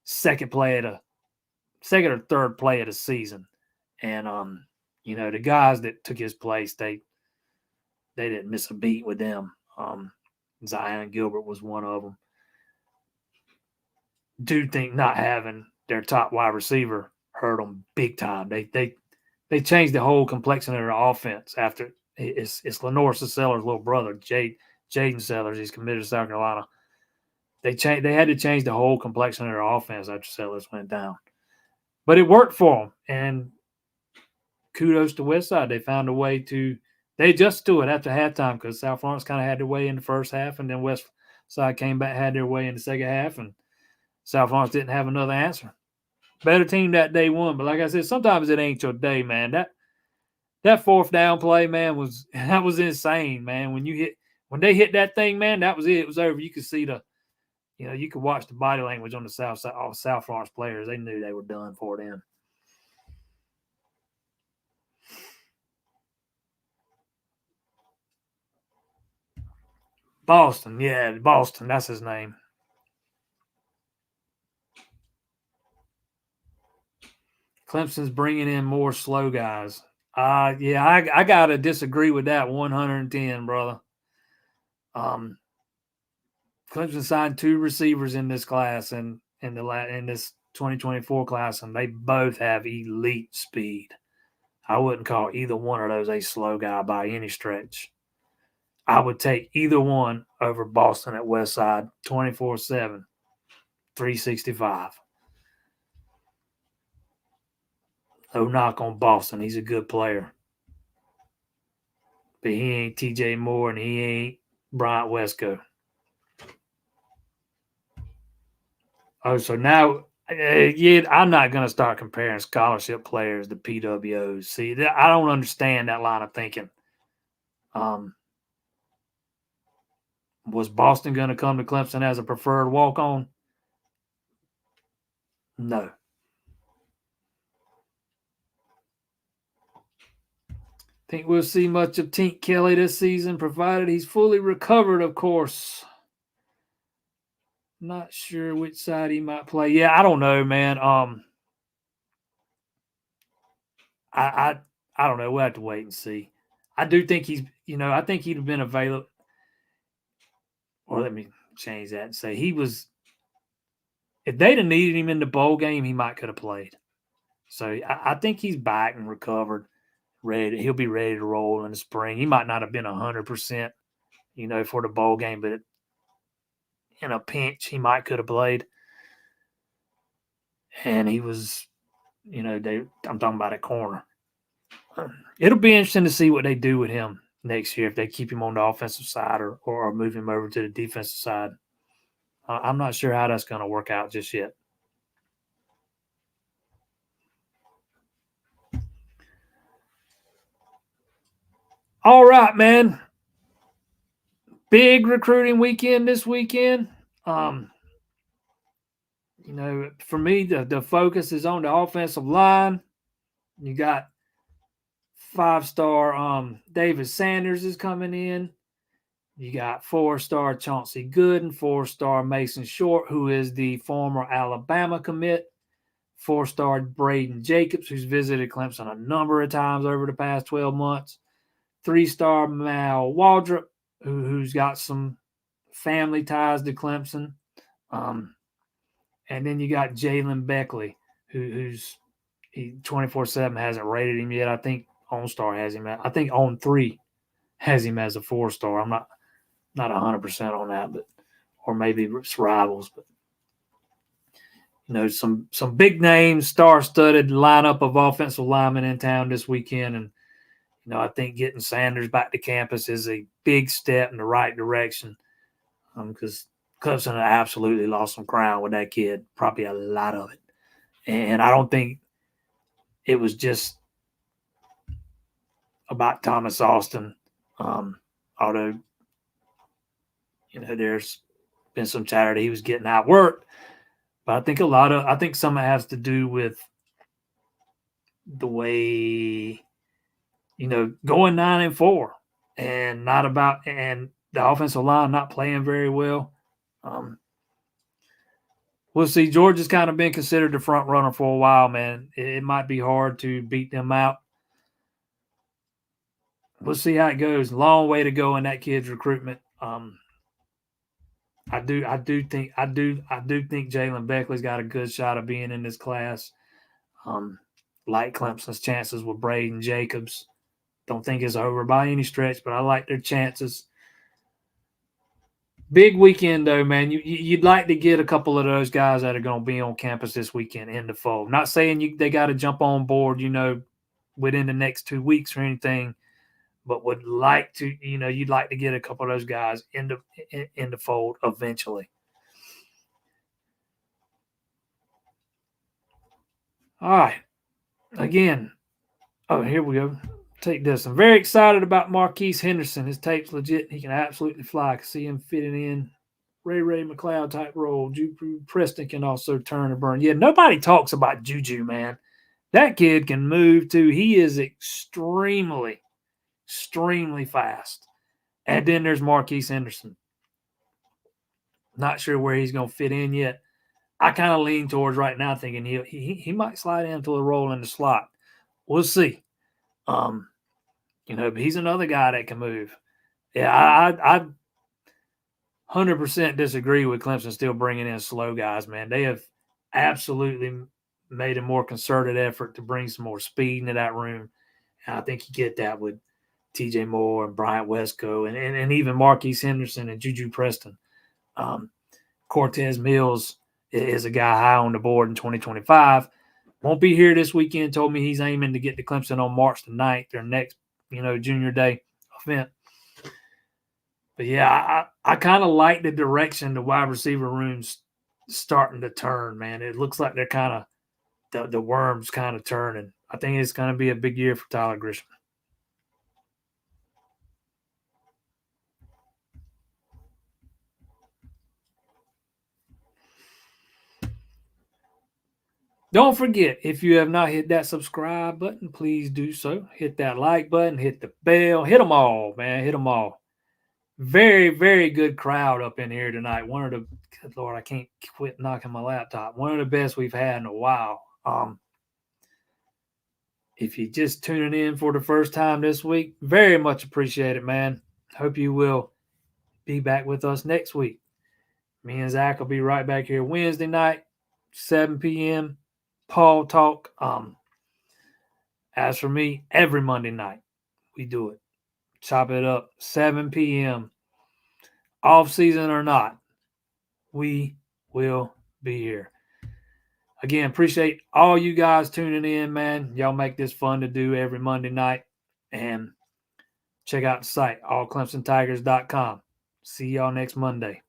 second or third play of the season. And the guys that took his place, they didn't miss a beat with them. Zion Gilbert was one of them. Do think not having their top wide receiver hurt them big time. They changed the whole complexion of their offense after it's Lenore Sellers' little brother, Jaden Sellers. He's committed to South Carolina. They had to change the whole complexion of their offense after Sellers went down. But it worked for them. And kudos to Westside. They found a way they adjusted to it after halftime because South Florence kind of had their way in the first half, and then Westside came back, had their way in the second half, and South Florence didn't have another answer. Better team that day won. But like I said, sometimes it ain't your day, man. That fourth down play, man, was insane, man. When they hit that thing, man, that was it. It was over. You could see you could watch the body language on the South side, all South Florence players. They knew they were done for them. Boston, that's his name. Clemson's bringing in more slow guys. I got to disagree with that 110, brother. Clemson signed 2 receivers in this class and in this 2024 class, and they both have elite speed. I wouldn't call either one of those a slow guy by any stretch. I would take either one over Boston at Westside 24/7, 365. No knock on Boston. He's a good player. But he ain't TJ Moore and he ain't Bryant Wesco. Oh, so now, I'm not going to start comparing scholarship players to PWOs. See, I don't understand that line of thinking. Was Boston going to come to Clemson as a preferred walk-on? No. Think we'll see much of Tink Kelly this season, provided he's fully recovered, of course. Not sure which side he might play. Yeah, I don't know, man. I don't know. We'll have to wait and see. I do think I think he'd have been available. Or let me change that and say if they'd have needed him in the bowl game, he might could have played. So I think he's back and recovered, ready. He'll be ready to roll in the spring. He might not have been 100%, for the bowl game, but in a pinch, he might could have played. And he was, I'm talking about a corner. It'll be interesting to see what they do with him next year if they keep him on the offensive side or move him over to the defensive side. I'm not sure how that's going to work out just yet. All right, man. Big recruiting weekend this weekend. For me, the focus is on the offensive line. You got 5-star David Sanders is coming in. You got 4-star Chauncey Gooden, 4-star Mason Short, who is the former Alabama commit, 4-star Braden Jacobs, who's visited Clemson a number of times over the past 12 months, 3-star Mal Waldrop, who's got some family ties to Clemson. And then you got Jalen Beckley, who's 24/7 hasn't rated him yet. I think OnStar has him. I think On3 has him as a 4-star. I'm not 100% on that, but or maybe it's Rivals. But some big names, star-studded lineup of offensive linemen in town this weekend, and I think getting Sanders back to campus is a big step in the right direction because Clemson absolutely lost some ground with that kid, probably a lot of it. And I don't think it was just about Thomas Austin, although, there's been some chatter that he was getting outworked. But I think some of it has to do with the way, going 9-4 and and the offensive line not playing very well. We'll see. Georgia's kind of been considered the front runner for a while, man. It might be hard to beat them out. We'll see how it goes. Long way to go in that kid's recruitment. I do think Jalen Beckley's got a good shot of being in this class. Like Clemson's chances with Braden Jacobs. Don't think it's over by any stretch, but I like their chances. Big weekend, though, man. You'd like to get a couple of those guys that are going to be on campus this weekend in the fold. Not saying they got to jump on board, within the next 2 weeks or anything, but would like to, you'd like to get a couple of those guys in the fold eventually. All right. Again, here we go. Take this. I'm very excited about Marquise Henderson. His tape's legit. He can absolutely fly. I can see him fitting in Ray McLeod type role. Juju Preston can also turn and burn. Yeah, nobody talks about Juju, man. That kid can move too. He is extremely, extremely fast. And then there's Marquise Henderson. Not sure where he's going to fit in yet. I kind of lean towards right now thinking he might slide into a role in the slot. We'll see. But he's another guy that can move. Yeah, I 100% disagree with Clemson still bringing in slow guys, man. They have absolutely made a more concerted effort to bring some more speed into that room. And I think you get that with TJ Moore and Bryant Westco and even Marquise Henderson and Juju Preston. Cortez Mills is a guy high on the board in 2025. Won't be here this weekend. Told me he's aiming to get to Clemson on March the 9th, their next, junior day event. But yeah, I kind of like the direction the wide receiver room's starting to turn, man. It looks like they're kind of the worm's kind of turning. I think it's going to be a big year for Tyler Grisham. Don't forget, if you have not hit that subscribe button, please do so. Hit that like button, hit the bell, hit them all, man. Hit them all. Very, very good crowd up in here tonight. Good Lord, I can't quit knocking my laptop. One of the best we've had in a while. If you're just tuning in for the first time this week, very much appreciate it, man. Hope you will be back with us next week. Me and Zach will be right back here Wednesday night, 7 p.m. Paul Talk. As for me, every Monday night, we do it. Chop it up, 7 p.m. Off season or not, we will be here. Again, appreciate all you guys tuning in, man. Y'all make this fun to do every Monday night. And check out the site, allclemsontigers.com. See y'all next Monday.